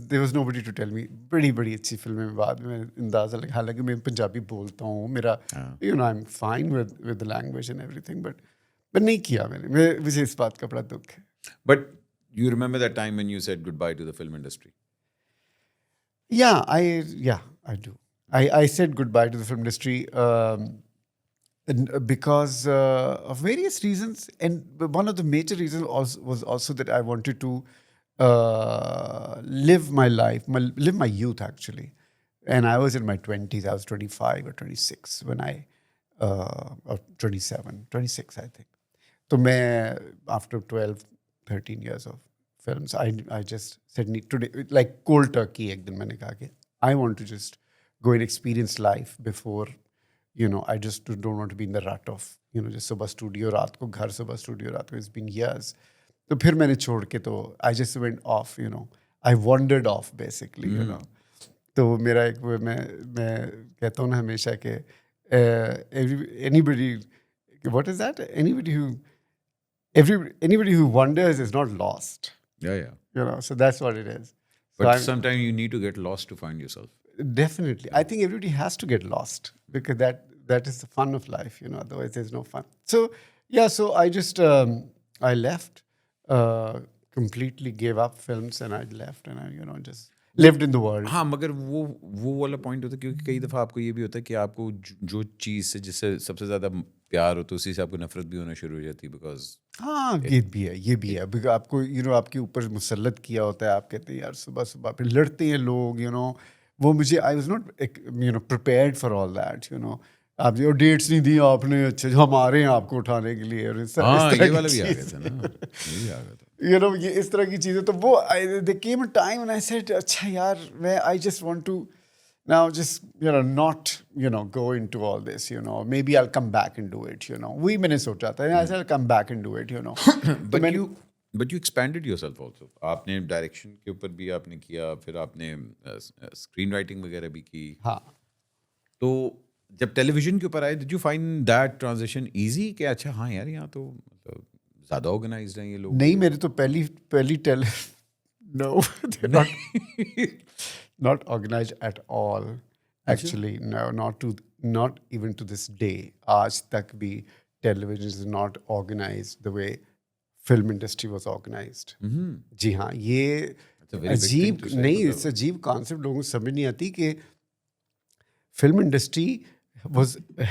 Speaker 1: there was nobody to tell me. बड़ी अच्छी फिल्में बाद में अंदाज़ा लगा. हालांकि मैं पंजाबी बोलता हूँ, मेरा I'm fine with the language and everything, but नहीं किया मैंने. मुझे इस बात का बड़ा दुख है.
Speaker 2: But you remember that time when you said goodbye to the film industry?
Speaker 1: Yeah, I do. I said goodbye to the film industry because of various reasons, and one of the major reasons was also that I wanted to live my life, live my youth actually. And I was in my 20s. I was 25 or 26 when or 26 I think. So after 12, 13 years of films, I just said today, like cold turkey, ek din maine kaha ki I want to just go and experience life before, I just don't want to be in the rut of, just सुबह studio रात को घर, सुबह studio रात को. It's been years. तो फिर मैंने छोड़ के तो I just went off, I wandered off basically, तो मेरा एक मैं कहता हूँ ना हमेशा कि anybody, what is that? Anybody who wanders is not lost.
Speaker 2: Yeah.
Speaker 1: So that's what it is.
Speaker 2: But sometimes you need to get lost to find yourself.
Speaker 1: Definitely. I think everybody has to get lost because that is the fun of life, otherwise there's no fun. So, yeah, so I just, I left, completely gave up films and I left and I just lived in the world.
Speaker 2: हाँ, मगर वो वाला point होता है, क्योंकि कई दफ़ा आपको ये भी होता है कि आपको जो चीज़ से जिससे सबसे ज़्यादा प्यार हो तो उसी से आपको नफरत भी होना शुरू हो जाती है, बिकॉज
Speaker 1: हाँ, ये भी है बिकॉज आपको आपके ऊपर मुसल्लत किया होता है, आप कहते हैं यार सुबह सुबह फिर लड़ते हैं लोग, वो मुझे I was not prepared for all that, आप जो डेट्स नहीं दी आपने, अच्छे हम आ रहे हैं आपको उठाने के लिए, और इस
Speaker 2: हाँ,
Speaker 1: तरह
Speaker 2: ये
Speaker 1: की
Speaker 2: वाला भी आ गया
Speaker 1: चीज़।
Speaker 2: था ना, ये भी आ गया था।
Speaker 1: ये इस तरह की चीज़ें, तो वो they came a time when I said अच्छा यार मैं I just want to now just not go into all this, maybe I'll come back and do it, वही मैंने सोचा था, I said I'll come back and do it,
Speaker 2: but you expanded yourself also, आपने direction के ऊपर भी आपने किया, फिर आपने स्क्रीन राइटिंग वगैरह भी की।
Speaker 1: हाँ,
Speaker 2: तो जब टेलीविजन के ऊपर आए, did you find that transition easy कि अच्छा हाँ यार यहाँ तो मतलब ज़्यादा ऑर्गेनाइज्ड हैं ये लोग?
Speaker 1: नहीं मेरे तो पहली no, they're not organized at all, actually. No, not even to this day. आज तक भी television is not organized the way film industry was organized. जी हाँ, ये
Speaker 2: That's a very big thing
Speaker 1: अजीब
Speaker 2: to say,
Speaker 1: नहीं,
Speaker 2: मतलब।
Speaker 1: इट्स अजीब concept, लोगों को समझ नहीं आती कि film industry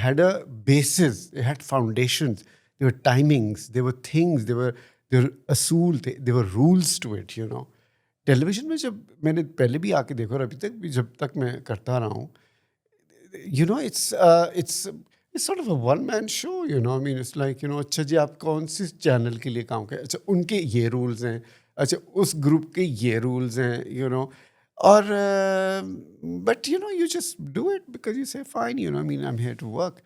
Speaker 1: had a basis, it had foundations, there were timings, there were things, there were असूल थे, there were rules to it, television में जब मैंने पहले भी आके देखो और अभी तक भी जब तक मैं करता रहा हूँ, it's sort of a one man show, I mean it's like, अच्छा जी आप कौन सी चैनल के लिए काम करें, अच्छा उनके ये रूल्स हैं, अच्छा उस ग्रुप के ये रूल्स हैं, और but you just do it because you say fine, I mean I'm here to work.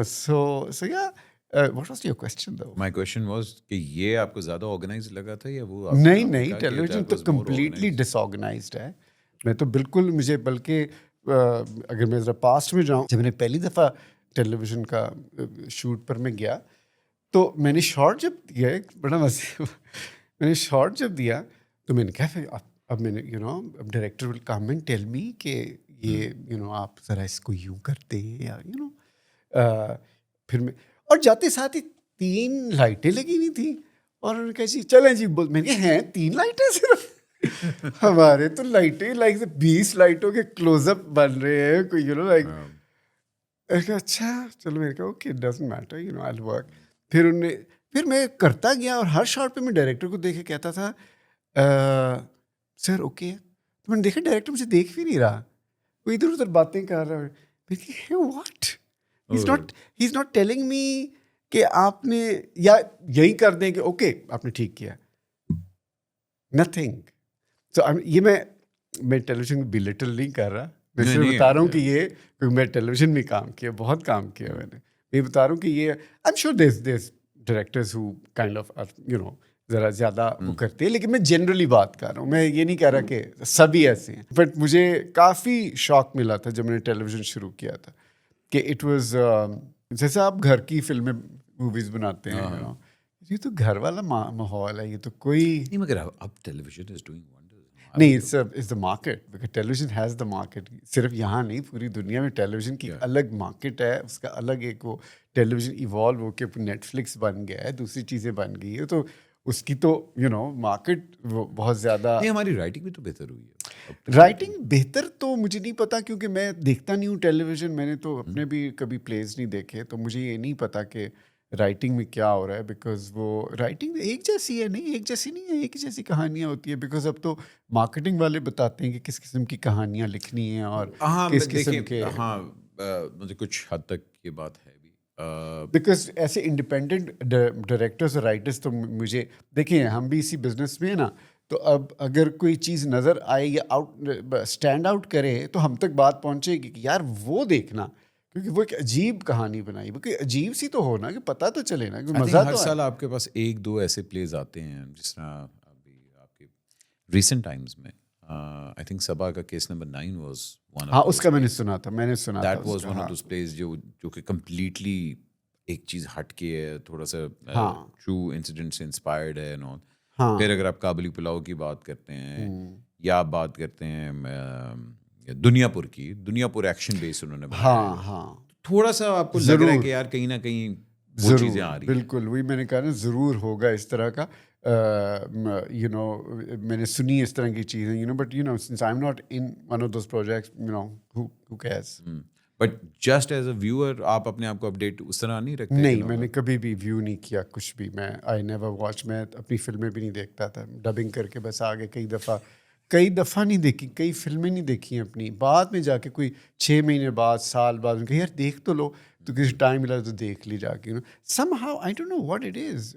Speaker 1: So yeah, what was your question though?
Speaker 2: My question was कि ये आपको ज़्यादा ऑर्गेनाइज लगा था या वो
Speaker 1: नहीं टेलीविजन तो कम्प्लीटली डिसऑर्गेनाइज्ड है। मैं तो बिल्कुल, मुझे बल्कि अगर मैं ज़रा पास्ट में जाऊँ, जब मैंने पहली दफ़ा टेलीविज़न का शूट पर मैं गया तो मैंने शॉट जब दिया, बड़ा मज़े मैंने शॉट जब दिया तो मैंने कहा फिर अब मैंने अब director will come and tell me कि ये आप ज़रा इसको यूँ करते हैं या फिर मैं, और जाते साथ ही 3 लाइटें लगी हुई थी और उन्होंने कहा जी चलें जी, बोल मैंने कहा हैं 3 लाइटें सिर्फ हमारे तो लाइटें लाइक 20 लाइटों के क्लोजअप बन रहे हैं, कोई लाइक अच्छा चलो, मैंने कहा okay doesn't matter I will work. फिर मैं करता गया और हर शॉट पे मैं डायरेक्टर को देख के कहता था सर ओके, तो मैंने देखा डायरेक्टर मुझे देख भी नहीं रहा, वो इधर उधर बातें कर रहा है, what he is not telling me कि आपने या यही कर दें कि ओके आपने ठीक किया, नथिंग। तो ये मैं टेलीविजन को बिलिटल नहीं कर रहा, मैं सिर्फ बता रहा हूँ कि ये, क्योंकि मैं टेलीविजन में काम किया, बहुत काम किया मैंने, मैं बता रहा हूँ कि ये I am sure there directors who kind of ज़रा ज़्यादा वो करते हैं, लेकिन मैं जनरली बात कर रहा हूँ, मैं ये नहीं कह रहा कि सभी ऐसे हैं। बट मुझे काफ़ी शौक मिला था जब मैंने टेलीविज़न शुरू किया था कि इट वाज जैसे आप घर की फिल्में मूवीज़ बनाते हैं, ये तो घर वाला माहौल है, ये तो कोई
Speaker 2: नहीं, मगर अब टेलीविजन इज डूइंग वंडर्स।
Speaker 1: नहीं, it's the market, because television has the market, सिर्फ यहाँ नहीं पूरी दुनिया में टेलीविजन की अलग मार्केट है, उसका अलग एक वो टेलीविजन इवॉल्व होकर नेटफ्लिक्स बन गया है, दूसरी चीज़ें बन गई है, तो उसकी तो मार्केट बहुत ज़्यादा।
Speaker 2: नहीं, हमारी राइटिंग भी तो बेहतर हुई है।
Speaker 1: राइटिंग बेहतर तो मुझे नहीं पता, क्योंकि मैं देखता नहीं हूँ टेलीविज़न, मैंने तो अपने भी कभी प्लेज नहीं देखे, तो मुझे ये नहीं पता कि राइटिंग में क्या हो रहा है, बिकॉज वो राइटिंग एक जैसी है, नहीं एक जैसी नहीं है, एक जैसी कहानियाँ होती है, बिकॉज अब तो मार्केटिंग वाले बताते हैं कि किस किस्म की कहानियाँ लिखनी है और किस किस्म के।
Speaker 2: हाँ, मुझे कुछ हद तक ये बात है भी,
Speaker 1: बिकॉज ऐसे इंडिपेंडेंट डायरेक्टर्स और राइटर्स तो मुझे देखिए, हम भी इसी बिजनेस में है ना, तो अब अगर कोई चीज़ नज़र आए या स्टैंड आउट करे तो हम तक बात पहुँचेगी कि यार वो देखना, क्योंकि वो एक अजीब कहानी बनाई, वो कोई अजीब सी तो हो ना, कि पता तो चले ना, कि मज़ा तो
Speaker 2: हर साल आपके पास 1-2 ऐसे प्लेज आते हैं, जिस तरह अभी आपके रिसेंट टाइम्स में आई थिंक सबा का केस नंबर 9 वाज वन।
Speaker 1: हाँ, उसका मैंने सुना था
Speaker 2: that was one of those plays जो कि कम्प्लीटली एक चीज़ हट के है, थोड़ा सा ट्रू इंसिडेंट से इंस्पायर्ड है एंड ऑल। फिर अगर आप काबुली पुलाव की बात करते हैं या आप बात करते हैं दुनियापुर एक्शन बेस उन्होंने बनाया,
Speaker 1: हाँ,
Speaker 2: थोड़ा सा आपको लग रहा है कि यार कहीं ना कहीं वो चीज़ें आ रही हैं।
Speaker 1: बिल्कुल वही मैंने कहा ना, ज़रूर होगा इस तरह का। you know, मैंने सुनी इस तरह की चीज़ें, you know, but you know, since I'm not in one of those projects, you know, who cares?
Speaker 2: But just as a viewer आप अपने आप को अपडेट उस तरह नहीं रखते?
Speaker 1: नहीं, मैंने कभी भी व्यू नहीं किया कुछ भी। मैं आई नेवर वॉच, मैं अपनी फिल्में भी नहीं देखता था, डबिंग करके बस आगे कई दफ़ा नहीं देखी, कई फिल्में नहीं देखी हैं अपनी। बाद में जाके कोई 6 महीने बाद, साल बाद उनके यार देख तो लो, तो किसी टाइम मिला तो देख ली जाके, you know. Somehow I don't know what it is.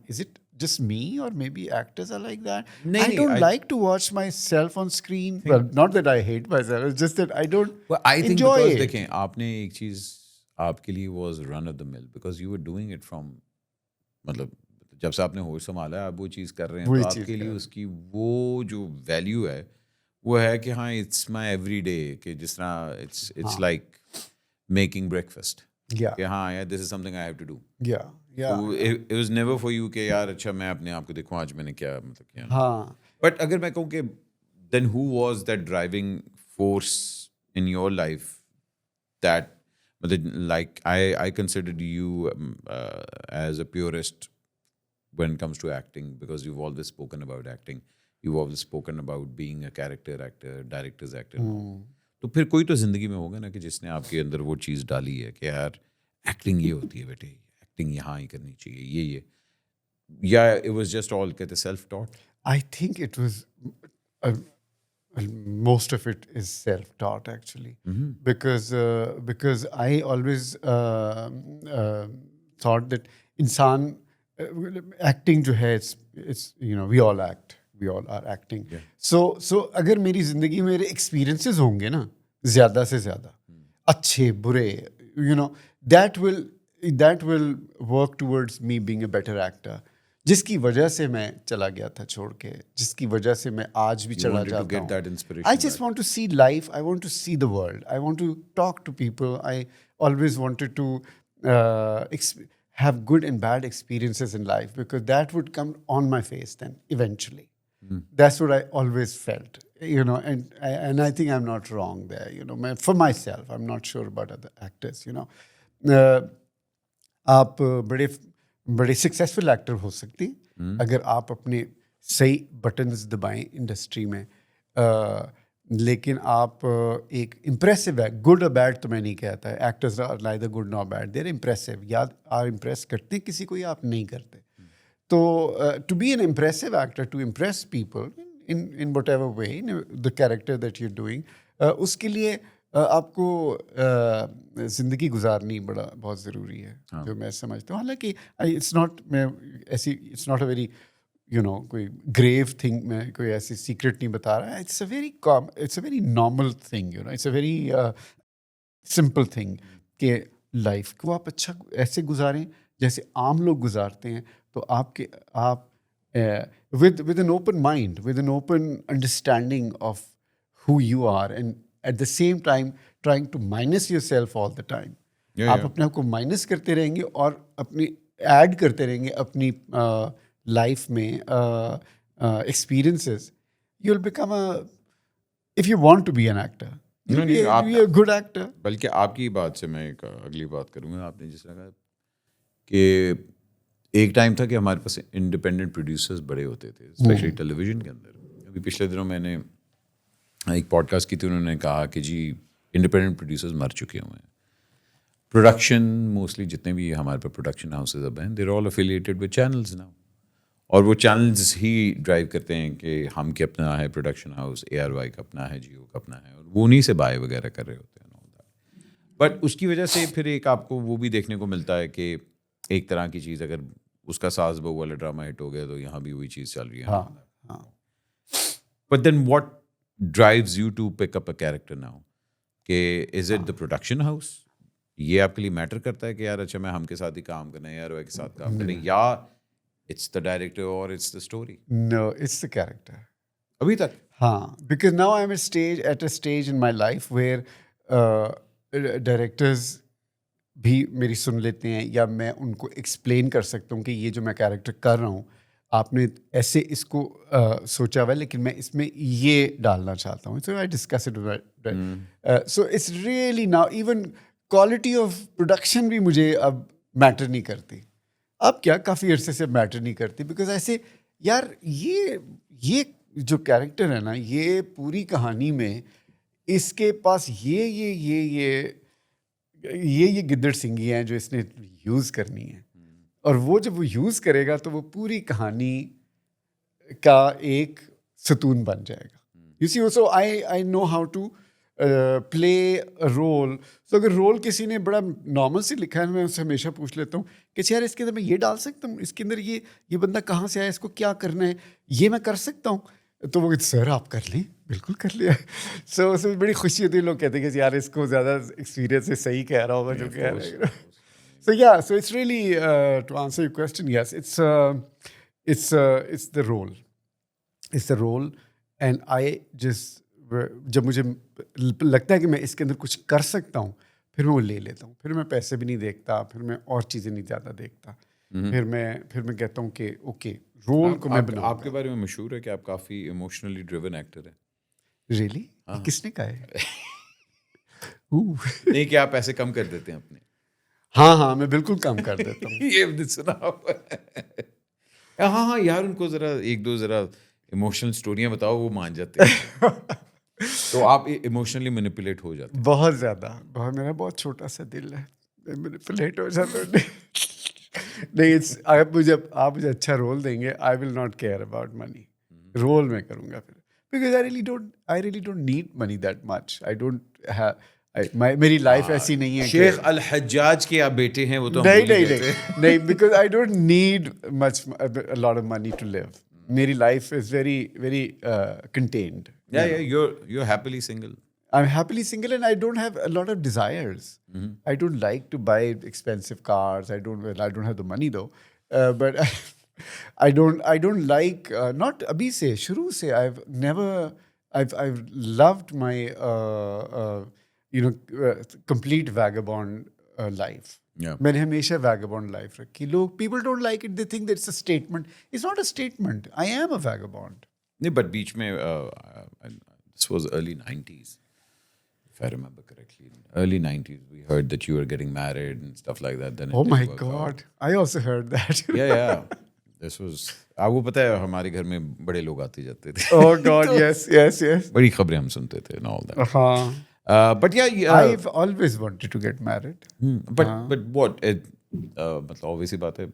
Speaker 1: Is it just me, or maybe actors are like that? I don't like to watch myself on screen. Well, not that I hate myself. It's just that I don't
Speaker 2: I think
Speaker 1: enjoy
Speaker 2: because
Speaker 1: it.
Speaker 2: देखें, आपने एक चीज आपके लिए was run of the mill because you were doing it from, मतलब जब से आपने होश संभाला है आप वो चीज़ कर रहे हैं,
Speaker 1: वही
Speaker 2: तो
Speaker 1: चीज़
Speaker 2: आपके
Speaker 1: कर
Speaker 2: लिए
Speaker 1: रहे हैं।
Speaker 2: उसकी वो जो वैल्यू है वो है कि हाँ इट्स माई एवरी डे, कि जिस तरह it's like making breakfast,
Speaker 1: Yeah,
Speaker 2: कि हाँ यार this is something I have to do.
Speaker 1: yeah, yeah.
Speaker 2: It was never for you कि यार अच्छा मैं अपने आप को देखूँ आज मैंने क्या मतलब किया।
Speaker 1: हाँ,
Speaker 2: बट अगर मैं कहूँ कि then who was that driving force in your life that like I considered you as a purist when it comes to acting because you've always spoken about acting, you've always spoken about being a character actor, director's actor. तो फिर कोई तो जिंदगी में होगा ना कि जिसने आपके अंदर वो चीज़ डाली है कि यार एक्टिंग ये होती है बेटे, एक्टिंग यहाँ ही करनी चाहिए, ये या it was just all कहते self taught?
Speaker 1: I think it was uh, most of it is self-taught actually, because I always thought that इंसान acting जो है it's you know we all are acting. So अगर मेरी जिंदगी में मेरे experiences होंगे ना ज़्यादा से ज़्यादा अच्छे बुरे, you know, that will work towards me being a better actor, जिसकी वजह से मैं चला गया था छोड़ के, जिसकी वजह से मैं आज भी चला
Speaker 2: wanted to
Speaker 1: जाता
Speaker 2: get
Speaker 1: हूँ।
Speaker 2: that inspiration
Speaker 1: I just want to see life. I want to see the world. I want to talk to people. I always wanted to have good and bad experiences in life because that would come on my face then eventually. That's what I always felt, you know, and I think I'm not wrong there, you know. For myself, I'm not sure about other actors, you know. आप बड़े successful actor हो सकते हैं अगर आप अपने सही buttons दबाएं इंडस्ट्री में, लेकिन आप एक इम्प्रेसिव है, गुड और बैड तो मैं नहीं कहता है, actors are neither good nor bad, they're impressive, या आप इम्प्रेस करते हैं किसी को या आप नहीं करते। तो to be an impressive actor, to impress people in whatever way, in the character that you doing, उसके लिए आपको ज़िंदगी गुजारनी बहुत ज़रूरी है, जो मैं समझता हूँ। हालांकि it's not a very you know कोई ग्रेव थिंग, मैं कोई ऐसी सीक्रेट नहीं बता रहा है, it's a very normal thing, you know, it's a very simple thing कि लाइफ को आप अच्छा ऐसे गुजारें जैसे आम लोग गुजारते हैं। तो आप with an open mind, with an open understanding of who you are, and at the same time trying to minus yourself all the time. आप अपने आप को माइनस करते रहेंगे और अपनी ऐड करते रहेंगे अपनी लाइफ में experiences, you will become if you want to be an actor, you be a good actor.
Speaker 2: बल्कि आपकी बात से मैं एक अगली बात करूँगा। आपने जिस तरह कहा कि एक टाइम था कि हमारे पास इंडिपेंडेंट प्रोड्यूसर्स बड़े होते थे, स्पेशली टेलीविज़न के अंदर। अभी पिछले दिनों मैंने एक पॉडकास्ट की थी, उन्होंने कहा कि जी इंडिपेंडेंट प्रोड्यूसर्स मर चुके हुए हैं। प्रोडक्शन मोस्टली जितने भी हमारे पास प्रोडक्शन हाउसेज अब हैं, they're all affiliated with channels now, और वो चैनल्स ही ड्राइव करते हैं कि हम के अपना है प्रोडक्शन हाउस, ARY का अपना है, जियो का अपना है, और वो उन्हीं से बाय वगैरह कर रहे होते हैं। बट उसकी वजह से फिर एक आपको वो भी देखने को मिलता है कि एक तरह की चीज़, अगर उसका सास बहू वाला ड्रामा हिट हो गया तो यहाँ भी वही चीज़ चल रही है। But then what drives you to pick up a character now, कि is it the production house? ये आपके लिए मैटर करता है कि यार अच्छा मैं हम के साथ ही काम करना है, ARY के साथ काम करना है, या it's the director or it's the story?
Speaker 1: No, it's the character
Speaker 2: अभी तक।
Speaker 1: हाँ, because now I am at a stage in my life where directors भी मेरी सुन लेते हैं, या मैं उनको एक्सप्लेन कर सकता हूँ कि ये जो मैं कैरेक्टर कर रहा हूँ, आपने ऐसे इसको सोचा हुआ है, लेकिन मैं इसमें ये डालना चाहता हूँ। So I discuss it. So it's really now even quality of production भी मुझे अब मैटर नहीं करती। अब क्या काफ़ी अरसे से मैटर नहीं करती, बिकॉज ऐसे यार ये जो कैरेक्टर है ना, ये पूरी कहानी में इसके पास ये गिद्दड़ सिंगी हैं जो इसने यूज़ करनी है, और वो जब वो यूज़ करेगा तो वो पूरी कहानी का एक सतून बन जाएगा. You see, so I know how to play a role. तो अगर रोल किसी ने बड़ा नॉर्मल से लिखा है, मैं उससे हमेशा पूछ लेता हूँ कि यार इसके अंदर मैं ये डाल सकता हूँ, इसके अंदर ये बंदा कहाँ से आया, इसको क्या करना है, ये मैं कर सकता हूँ. तो वो सर आप कर लें, बिल्कुल कर लिया. सो उसमें बड़ी खुशी होती है. लोग कहते हैं कि यार इसको ज़्यादा एक्सपीरियंस से सही कह रहा होगा जो कह रहा है. So yeah, so it's really to answer your question, yes, it's the role. It's the role, and I just जब मुझे लगता है कि मैं इसके अंदर कुछ कर सकता हूँ, फिर मैं वो ले लेता हूँ. फिर मैं पैसे भी नहीं देखता, फिर मैं और चीज़ें नहीं ज़्यादा देखता. फिर मैं कहता हूँ कि ओके, रोल को मैं बनाऊंगा.
Speaker 2: आपके बारे में मशहूर है कि आप काफ़ी इमोशनली ड्रिवन एक्टर हैं.
Speaker 1: रियली? किसने कहा है?
Speaker 2: नहीं कि आप पैसे कम कर देते हैं अपने.
Speaker 1: हाँ, मैं बिल्कुल कम कर देता हूँ.
Speaker 2: ये सुना हुआ है. हाँ यार, उनको जरा एक दो जरा इमोशनल स्टोरियां बताओ, वो मान जाते हैं. तो आप इमोशनली मैनिपुलेट हो जाते हैं.
Speaker 1: बहुत ज़्यादा. मेरा बहुत छोटा सा दिल है, मैनिपुलेट हो जाता है. नहीं, आप मुझे अच्छा रोल देंगे, I will not care about money. Role में करूँगा फिर, because I really don't need money that much. I don't have, मेरी लाइफ ऐसी नहीं है.
Speaker 2: शेख अल हज्जाज के आप बेटे हैं, वो तो हम भूल ही गए थे.
Speaker 1: नहीं, because I don't need much, a lot of money to live. मेरी life is very very contented.
Speaker 2: Yeah, you're happily single.
Speaker 1: I'm happily single, and I don't have a lot of desires. I don't like to buy expensive cars. I don't have the money though. But I don't like, not abhi se, shuru se. I've loved my complete vagabond life.
Speaker 2: Yeah.
Speaker 1: मैंने हमेशा vagabond life रखी. People don't like it. They think that it's a statement. It's not a statement. I am a vagabond.
Speaker 2: नहीं, but बीच में this was early 90s, if I remember correctly. Early 90s, we heard that you were getting married and stuff like that. Then it
Speaker 1: Oh my
Speaker 2: didn't work
Speaker 1: God.
Speaker 2: out.
Speaker 1: I also heard that.
Speaker 2: Yeah. This was, आपको पता है हमारे घर में बड़े लोग आते जाते थे.
Speaker 1: Oh God, yes.
Speaker 2: बड़ी खबरें हम सुनते थे and all that. But yeah,
Speaker 1: I've always wanted to get married.
Speaker 2: but what? मतलब obvious सी बात है.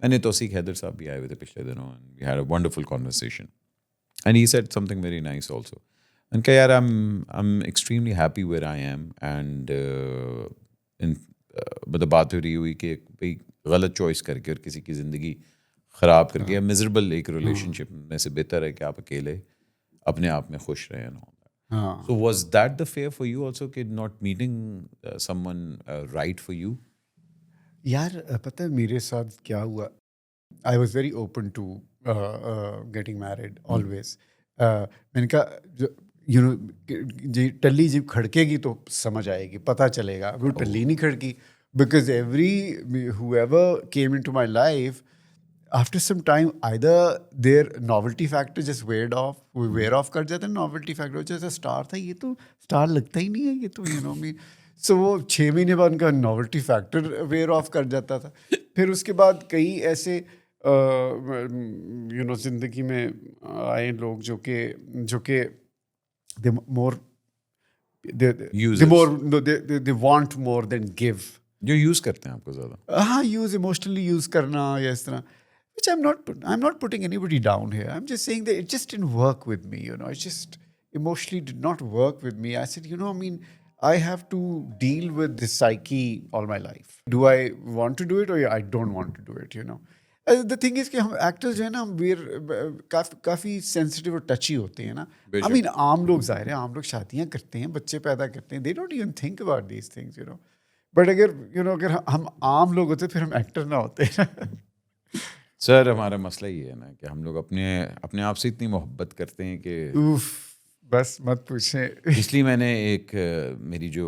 Speaker 2: मैंने तौसीक हैदर साहब भी आए हुए थे पिछले दिनों, and we had a wonderful conversation. And he said something very nice also. And कि यार I'm extremely happy where I am, and मतलब बात हो रही हुई कि भाई गलत चॉइस करके और किसी की ज़िंदगी ख़राब करके या मिजरेबल एक रिलेशनशिप में से बेहतर है कि आप अकेले अपने आप में खुश रहें. So was that the fear for you also, कि not meeting someone right for you?
Speaker 1: यार पता है मेरे साथ क्या हुआ? I was very open to getting married always. मैंने कहा टल्ली जब खड़केगी तो समझ आएगी, पता चलेगा. वो टल्ली नहीं खड़की, because whoever came into my life, after some time either their novelty factor just wear off कर जाता है. novelty factor जैसे स्टार था, ये तो स्टार लगता ही नहीं है, ये तो me. So वो 6 महीने बाद उनका novelty factor wear off कर जाता था. फिर उसके बाद कई ऐसे जिंदगी में आए लोग जो कि they want more than give.
Speaker 2: जो यूज़ करते हैं आपको ज़्यादा.
Speaker 1: हाँ, emotionally use करना या इस तरह. Which I'm not putting anybody down here. I'm just saying that it just didn't work with me. It just emotionally did not work with me. I said, I have to deal with this psyche all my life. Do I want to do it, or I don't want to do it? The thing is कि हम actors जो है ना, हम काफ़ी sensitive और टची होते हैं ना. I mean, आम लोग ज़ाहिर है, आम लोग शादियाँ करते हैं, बच्चे पैदा करते हैं. They don't even think about these things, But अगर हम आम लोग होते फिर हम एक्टर ना होते.
Speaker 2: सर, हमारा मसला ये है ना कि हम लोग अपने आप से इतनी मोहब्बत करते हैं कि
Speaker 1: बस मत पूछें.
Speaker 2: इसलिए मैंने मेरी जो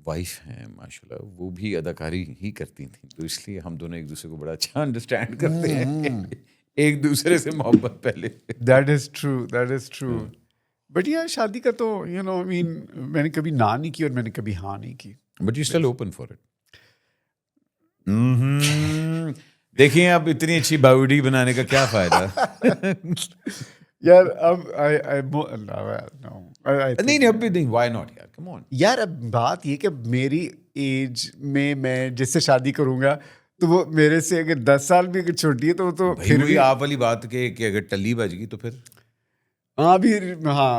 Speaker 2: वाइफ हैं माशाल्लाह, वो भी अदाकारी ही करती थी, तो इसलिए हम दोनों एक दूसरे को बड़ा अच्छा अंडरस्टैंड करते हैं. एक दूसरे से मोहब्बत पहले.
Speaker 1: That is true. But yeah, शादी का तो मैंने कभी ना नहीं की और मैंने कभी हाँ नहीं की.
Speaker 2: But you're still open for it. देखिए अब इतनी अच्छी बॉडी बनाने का क्या फायदा?
Speaker 1: यार अब आई नो
Speaker 2: नहीं नहीं अब भी नहीं, व्हाई नॉट यार, कम ऑन।
Speaker 1: यार अब बात ये कि मेरी एज में मैं जिससे शादी करूंगा तो वो मेरे से अगर 10 साल भी अगर छोटी है तो वो तो
Speaker 2: भाई
Speaker 1: फिर
Speaker 2: वही
Speaker 1: भी
Speaker 2: आप वाली बात के कि अगर टल्ली बज गई तो फिर
Speaker 1: हाँ अभी हाँ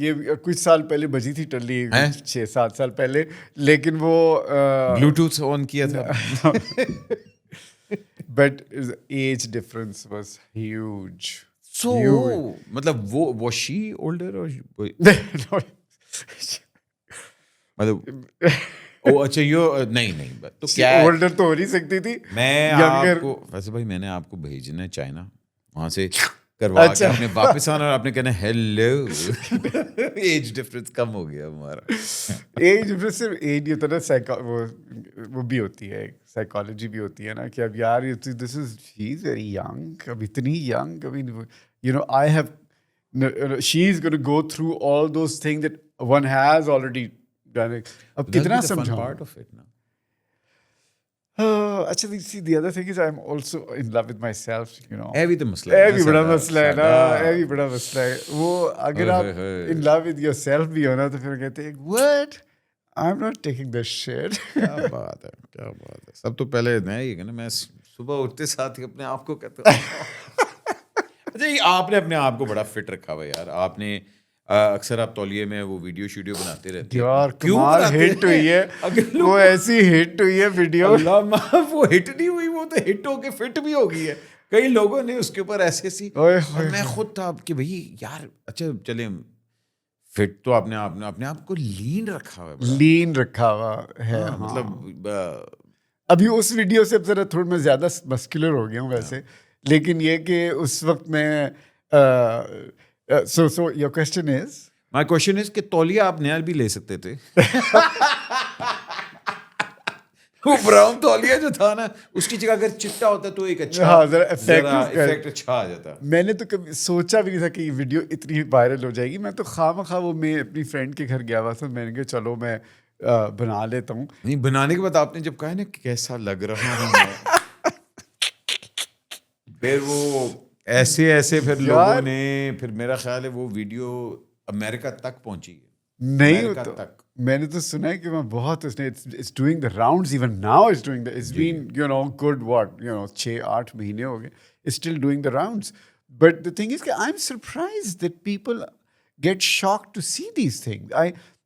Speaker 1: ये कुछ साल पहले बजी थी टल्ली
Speaker 2: हैं?
Speaker 1: 6-7 साल पहले लेकिन वो
Speaker 2: ब्लूटूथ ऑन किया था।
Speaker 1: But age difference was huge
Speaker 2: so मतलब वो was she older or मतलब ओ अच्छा नहीं नहीं तो क्या है?
Speaker 1: ओल्डर तो हो नहीं सकती थी
Speaker 2: मैं
Speaker 1: younger-
Speaker 2: आपको वैसे भाई मैंने आपको भेजना है चाइना, वहां से करवा के
Speaker 1: अच्छा।
Speaker 2: आपने वापस आना और आपने कहना हेलो। एज डिफरेंस कम हो गया हमारा।
Speaker 1: एज डिफरेंस सिर्फ एज ये तो ना वो भी होती है साइकोलॉजी भी होती है ना कि अब यार this is she is very young अब इतनी यंग अभी you know I have she is going to go through all those things that one has already done it अब कितना समझाऊं
Speaker 2: पार्ट ऑफ इट ना।
Speaker 1: अच्छा see the other thing is I'm also in love with myself you know
Speaker 2: है भी तो मसला है
Speaker 1: ये
Speaker 2: ना,
Speaker 1: भी बड़ा
Speaker 2: सादा-
Speaker 1: मसला है ना
Speaker 2: सादा।
Speaker 1: ये भी बड़ा मसला है वो अगर
Speaker 2: ओए
Speaker 1: आप
Speaker 2: होए होए।
Speaker 1: इन लव विद योरसेल्फ भी हो ना तो फिर कहते हैं what I am not taking this shit
Speaker 2: क्या बात है, क्या बात है। सब तो पहले मैं ये कहना, मैं सुबह उठते साथ ही अपने आप को कहता हूँ। अच्छा ये आपने अपने आप को बड़ा फिट रखा हुआ है यार। आपने अक्सर आप तौलिए में वो वीडियो शीडियो बनाते रहते हैं।
Speaker 1: यार
Speaker 2: क्यों
Speaker 1: कमाल
Speaker 2: बनाते
Speaker 1: हिट हुई है
Speaker 2: अगर लोग-
Speaker 1: वो ऐसी हिट हुई है वीडियो
Speaker 2: अल्लाह माफ, वो हिट नहीं हुई, वो तो हिट होके फिट भी हो गई है। कई लोगों ने उसके ऊपर ऐसे सी
Speaker 1: ओए
Speaker 2: और
Speaker 1: होए
Speaker 2: मैं खुद था कि भाई यार अच्छा चले फिट तो आपने आपने अपने आप को लीन रखा हुआ है बड़ा।
Speaker 1: लीन रखा हुआ है
Speaker 2: हाँ,
Speaker 1: हाँ।
Speaker 2: मतलब
Speaker 1: अभी उस वीडियो से अब जरा थोड़ा मैं ज्यादा मस्कुलर हो गया हूँ वैसे लेकिन ये कि उस वक्त मैं so your question is
Speaker 2: my question is कि तौलिया आप नया भी ले सकते थे। वो ब्राउन तौलिया जो था ना उसकी जगह अगर चिट्टा होता तो एक अच्छा
Speaker 1: हाँ, जरा effective
Speaker 2: इफेक्ट अच्छा आ जाता।
Speaker 1: मैंने तो कभी सोचा भी नहीं था कि ये वीडियो इतनी वायरल हो जाएगी मैं तो खामखा वो मैं अपनी फ्रेंड के घर गया हुआ था मैंने कहा चलो मैं बना लेता हूँ
Speaker 2: नहीं बनाने के बाद आपने जब कहा ना कि कैसा लग रहा हूँ मैं, फिर वो ऐसे ऐसे फिर
Speaker 1: यार-
Speaker 2: लोगों ने फिर मेरा ख्याल है वो वीडियो अमेरिका तक पहुंची है।
Speaker 1: नहीं
Speaker 2: अमेरिका
Speaker 1: तो
Speaker 2: तक
Speaker 1: मैंने तो सुना है कि मैं बहुत उसने it's doing the rounds even now it's doing the it's been you know good what you know 6-8 महीने हो गए it's still doing the rounds but the thing is कि I am surprised that people get shocked to see these things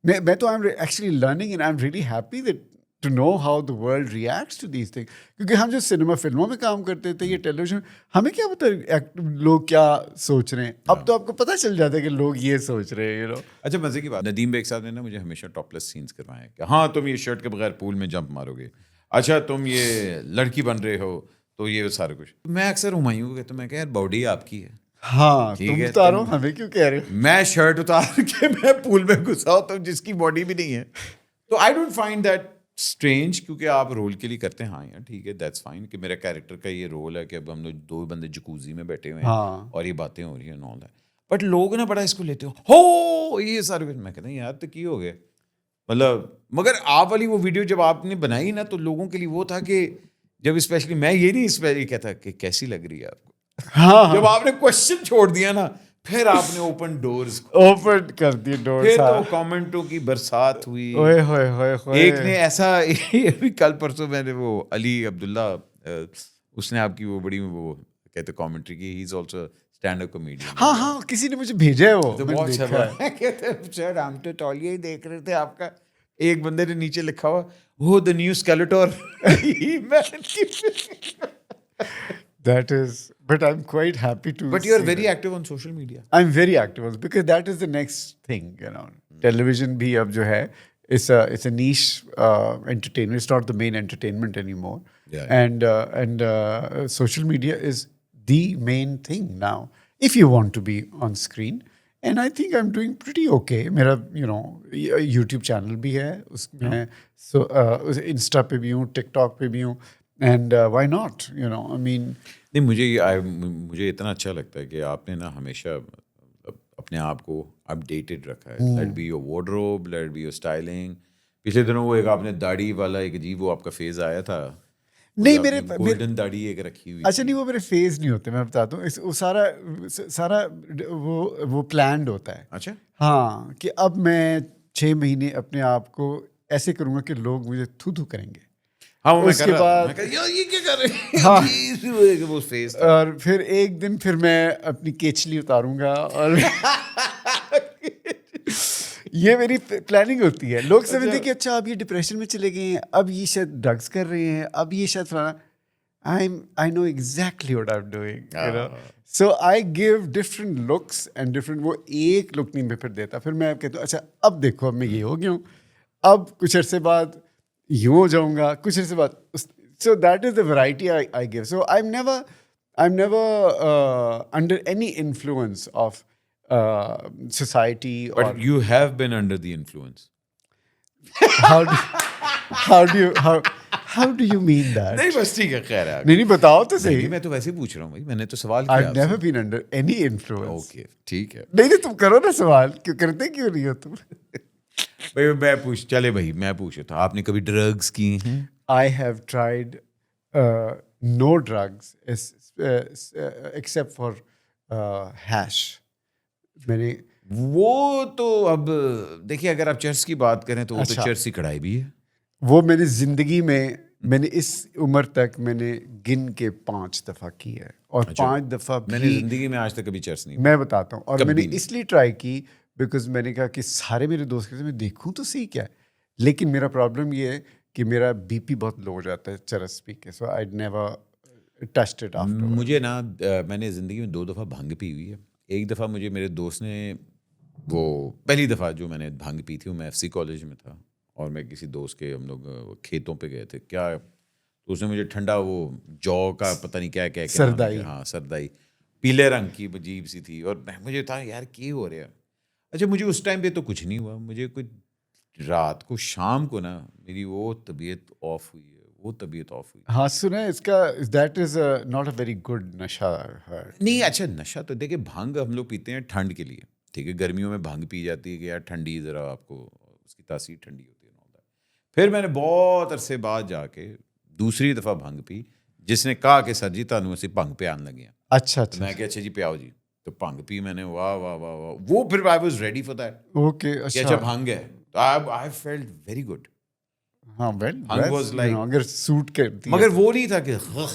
Speaker 1: मैं तो I am actually learning and I am really happy that to know how the world reacts to these things क्योंकि हम जो cinema फिल्मों में काम करते थे ये टेलीविजन हमें क्या पता लोग क्या सोच रहे हैं अब तो आपको पता चल जाता है कि लोग ये सोच रहे हैं यू नो
Speaker 2: अच्छा मजे की बात, नदीम बेग साहब ने ना मुझे हमेशा टॉपलेस सीन्स करवाए हैं कि हाँ तुम ये शर्ट के बगैर पूल में जंप मारोगे, अच्छा तुम ये लड़की बन रहे हो तो ये सारा कुछ। मैं अक्सर हुमायूं को कहता हूं, मैं कह यार बॉडी आपकी है,
Speaker 1: हाँ
Speaker 2: ठीक
Speaker 1: तुम
Speaker 2: है,
Speaker 1: उतारो
Speaker 2: तुम-
Speaker 1: हमें क्यों कह रहे हो
Speaker 2: मैं शर्ट उतार के मैं पूल में घुसा तो जिसकी बॉडी भी नहीं है तो I don't find that strange, क्योंकि आप रोल के लिए करते हैं। हाँ यार ठीक है, दैट्स फाइन कि मेरा कैरेक्टर का ये रोल है कि अब हम लोग 2 बंदे जकूजी में बैठे हुए हैं
Speaker 1: हाँ।
Speaker 2: और ये बातें हो रही हैं ऑल दैट, बट लोग ना बड़ा इसको लेते हो ये सारे। मैं कहता हूँ यार तो की हो गए मतलब, मगर आप वाली वो वीडियो जब आपने बनाई ना तो लोगों के लिए वो था कि जब स्पेशली मैं ये नहीं इस पर ये कहता कि कैसी लग रही है आपको,
Speaker 1: हाँ
Speaker 2: जब आपने क्वेश्चन छोड़ दिया ना फिर आपने ओपन डोर्स,
Speaker 1: ओपन कर दिए डोर
Speaker 2: फिर तो कमेंटों की बरसात हुई।
Speaker 1: ओए होए होए होए
Speaker 2: एक ने ऐसा अभी कल परसों मैंने वो अली अब्दुल्ला उसने आपकी वो बड़ी वो कहते कमेंट्री की, he is also stand up comedian.
Speaker 1: हाँ हाँ किसी ने मुझे भेजा है वो
Speaker 2: तो
Speaker 1: मैंने
Speaker 2: बहुत
Speaker 1: देखा
Speaker 2: अच्छा
Speaker 1: है।
Speaker 2: कहते सर हम तो तौलिया ही देख रहे थे आपका, एक बंदे ने नीचे लिखा हुआ वो the new Skeletor.
Speaker 1: That is, but I'm quite happy to.
Speaker 2: But you are
Speaker 1: see
Speaker 2: very
Speaker 1: that.
Speaker 2: Active on social media.
Speaker 1: I'm very active on- because that is the next thing, you know. Television भी अब जो है, it's a niche entertainment. It's not the main entertainment anymore.
Speaker 2: Yeah.
Speaker 1: And social media is the main thing now. If you want to be on screen, and I think I'm doing pretty okay. मेरा you know YouTube channel भी है, उसमें so Insta पे भी हूँ, TikTok पे भी हूँ, and why not? You know, I mean.
Speaker 2: नहीं मुझे इतना अच्छा लगता है कि आपने ना हमेशा अपने आप को अपडेटेड रखा है। Let be your wardrobe, let be your styling. पिछले दिनों वो एक आपने दाढ़ी वाला एक अजीब वो आपका फेज आया था
Speaker 1: नहीं मेरे
Speaker 2: गोल्डन दाढ़ी एक रखी हुई
Speaker 1: अच्छा नहीं वो मेरे फेज नहीं होते, मैं बताता हूँ वो सारा वो प्लान्ड होता है।
Speaker 2: अच्छा
Speaker 1: हाँ कि अब मैं 6 महीने अपने आप को ऐसे करूँगा कि लोग मुझे थू थू करेंगे।
Speaker 2: हाँ वो मैं
Speaker 1: उसके
Speaker 2: कर रहा था,
Speaker 1: बाद
Speaker 2: मैं कहा यार ये क्या कर रहे हैं
Speaker 1: हाँ।
Speaker 2: अजीब वो फेस था।
Speaker 1: और फिर एक दिन फिर मैं अपनी केचली उतारूंगा और ये मेरी प्लानिंग होती है। लोग समझते हैं कि अच्छा अब ये डिप्रेशन में चले गए हैं, अब ये शायद ड्रग्स कर रहे हैं, अब ये शायद फलाना। I know exactly what I'm doing, you know. So I give different looks and different, वो एक लुक नहीं मैं फिर देता, फिर मैं कहता हूँ अच्छा अब देखो अब मैं ये हो गया हूँ, अब कुछ अरसे बाद यूँ हो जाऊँगा, कुछ अरसे बाद so that is the variety I give. So I'm never under any influence of society or
Speaker 2: But you have been under the influence.
Speaker 1: how do how do you mean that?
Speaker 2: नहीं बस ठीक है, खैर है।
Speaker 1: नहीं बताओ तो
Speaker 2: नहीं,
Speaker 1: सही।
Speaker 2: मैं तो वैसे ही पूछ रहा हूँ भाई, मैंने तो सवाल किया
Speaker 1: I've never
Speaker 2: आपसे।
Speaker 1: been under any influence.
Speaker 2: Okay ठीक है
Speaker 1: नहीं तुम करो ना सवाल, क्यों करते क्यों नहीं हो तुम?
Speaker 2: भाई, मैं पूछ रहा था, आपने कभी ड्रग्स किए हैं?
Speaker 1: I have tried no drugs except for hash. मैंने
Speaker 2: वो तो अब देखिए, अगर आप चर्च की बात करें तो वो तो
Speaker 1: अच्छा।
Speaker 2: चर्च की कढ़ाई भी है।
Speaker 1: वो मैंने जिंदगी में मैंने इस उम्र तक मैंने गिन के 5 दफा की है और
Speaker 2: अच्छा।
Speaker 1: 5 दफा
Speaker 2: मैंने
Speaker 1: भी
Speaker 2: जिंदगी में आज तक कभी चर्च नहीं।
Speaker 1: मैं बताता हूँ। और
Speaker 2: कभी
Speaker 1: मैंने
Speaker 2: नहीं।
Speaker 1: इसलिए ट्राई की बिकॉज मैंने कहा कि सारे मेरे दोस्त कहते हैं मैं देखूँ तो सही क्या है, लेकिन मेरा प्रॉब्लम ये है कि मेरा बीपी बहुत लो हो जाता है चरस पी के, so I never touched it after.
Speaker 2: मुझे ना मैंने ज़िंदगी में 2 दफ़ा भांग पी हुई है। एक दफ़ा मुझे मेरे दोस्त ने, वो पहली दफ़ा जो मैंने भांग पी थी वो मैं FC कॉलेज में था और मैं किसी दोस्त के, हम लोग खेतों पे गए थे क्या, तो उसने मुझे ठंडा वो जौ का पता नहीं क्या क्या क्या नाम है,
Speaker 1: सरदाई।
Speaker 2: हाँ सरदाई, पीले रंग की अजीब सी थी और मुझे था यार क्या हो रहा है। अच्छा मुझे उस टाइम पे तो कुछ नहीं हुआ, मुझे कुछ रात को शाम को ना मेरी वो तबीयत ऑफ हुई है, वो तबीयत ऑफ हुई।
Speaker 1: हाँ सुना है इसका, that is not a very good नशा है।
Speaker 2: नहीं अच्छा, नशा तो देखिए भांग हम लोग पीते हैं ठंड के लिए, ठीक है, गर्मियों में भांग पी जाती है कि यार ठंडी ज़रा आपको उसकी तासीर ठंडी होती है। फिर मैंने बहुत अरसे बाद जाके दूसरी दफ़ा भंग पी, जिसने कहा कि सर जी तुहानू असीं भंग पियान लगे हैं।
Speaker 1: अच्छा
Speaker 2: तो मैं
Speaker 1: अच्छा
Speaker 2: क्या अच्छा जी पियाओ जी, तो भंग पी मैंने, वाह वाह वाह वाह, वो फिर I was ready for that
Speaker 1: okay
Speaker 2: कि
Speaker 1: अच्छा।
Speaker 2: अच्छा भंग है, तो आई फेल्ट वेरी गुड।
Speaker 1: हाँ वेल
Speaker 2: Hung was like-
Speaker 1: अगर सूट करती है
Speaker 2: मगर
Speaker 1: तो।
Speaker 2: वो नहीं था कि वो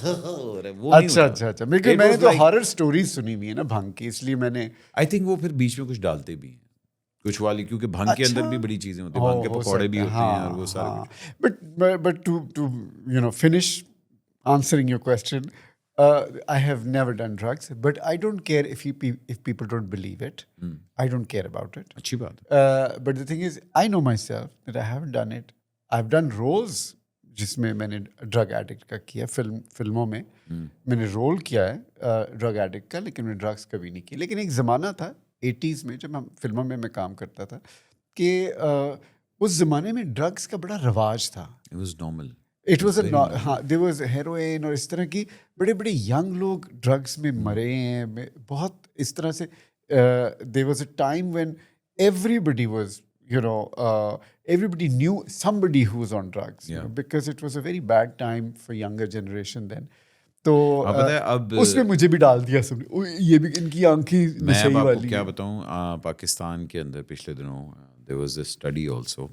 Speaker 2: नहीं
Speaker 1: अच्छा
Speaker 2: होता।
Speaker 1: अच्छा अच्छा
Speaker 2: It
Speaker 1: मैंने
Speaker 2: was
Speaker 1: तो
Speaker 2: like-
Speaker 1: हॉरर स्टोरीज सुनी हुई है ना भंग की, इसलिए मैंने
Speaker 2: आई थिंक वो फिर बीच में कुछ डालते भी हैं कुछ वाली, क्योंकि भंग के अंदर भी बड़ी चीज़ें होती हैं, भंग के पकौड़े भी होते हैं और वो सारा कुछ।
Speaker 1: But to you know finish answering your question, I have never done drugs, but I don't care if people don't believe it. I don't care about it.
Speaker 2: अच्छी बात है।
Speaker 1: But the thing is, I know myself that I haven't done it. I've done roles जिसमें मैंने drug addict का किया, फिल्मों में मैंने रोल किया है ड्रग एडिक्ट का, लेकिन मैंने ड्रग्स कभी नहीं किया। लेकिन एक ज़माना था 80s में जब हम फिल्मों में मैं काम करता था कि उस ज़माने में ड्रग्स का बड़ा रवाज था।
Speaker 2: It was normal.
Speaker 1: It was हाँ देयर वाज हेरोइन और इस तरह की बड़े बड़े यंग लोग ड्रग्स में मरे हैं बहुत इस तरह से। There was a time when everybody was everybody knew somebody who was on drugs,
Speaker 2: Yeah.
Speaker 1: because it was a very bad time for younger generation then. तो
Speaker 2: आप पता है अब
Speaker 1: उसमें मुझे भी डाल दिया सबने, ये भी इनकी आंखें
Speaker 2: मैं
Speaker 1: नशे
Speaker 2: अब आपको
Speaker 1: वाली
Speaker 2: क्या
Speaker 1: हैं।
Speaker 2: बताऊं, पाकिस्तान के अंदर पिछले दिनों there was a study also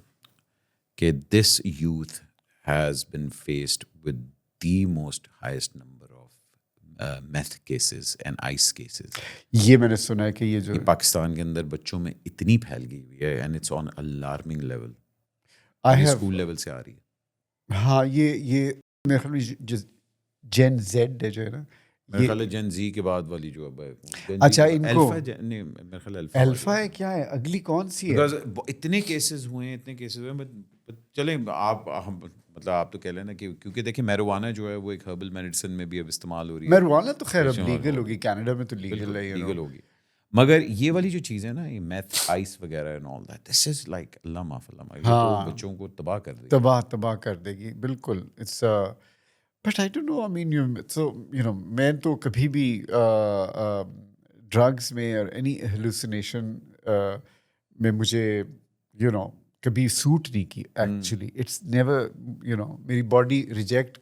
Speaker 2: कि this youth has been faced with the most highest number of meth cases and ice cases.
Speaker 1: ये मैंने सुना है कि ये जो
Speaker 2: पाकिस्तान के अंदर बच्चों में इतनी फैल गई हुई है and it's on alarming level,
Speaker 1: I
Speaker 2: ये
Speaker 1: हैव
Speaker 2: स्कूल लेवल से आ रही है।
Speaker 1: हाँ ये मेरे ख्याल में जेन जेड है जो है ना,
Speaker 2: मेरे ख्याल है जेन जी के बाद वाली जो अब है, Gen Z
Speaker 1: अच्छा,
Speaker 2: के बाद-
Speaker 1: इनको-
Speaker 2: अल्फा नहीं, मेरे ख्याल अल्फा
Speaker 1: अल्फा है क्या है, अगली कौन सी है?
Speaker 2: बिकॉज इतने केसेस हुए हैं, इतने केसेस हुए हैं, but चलें मतलब आप तो कह लेना कि क्योंकि देखिए मैरिजुआना जो है वो एक हर्बल मेडिसिन में भी अब इस्तेमाल हो रही है,
Speaker 1: marijuana तो खैर अब
Speaker 2: Especially
Speaker 1: लीगल
Speaker 2: on-
Speaker 1: होगी, कनाडा में तो लीगल है,
Speaker 2: लीगल होगी, मगर ये वाली जो चीज़ है ना, ये मैथ आइस वगैरह and all that, this is like अल्लाह माफ अल्लाह माफ, ये
Speaker 1: हाँ।
Speaker 2: तो बच्चों को तबाह कर देगी।
Speaker 1: तबाह कर देगी बिल्कुल। It's but I don't no, I mean you know मैं तो कभी भी ड्रग्स में और एनी हेलुसिनेशन में मुझे यू नो कभी सूट नहीं की actually. It's never, you know मेरी बॉडी रिजेक्ट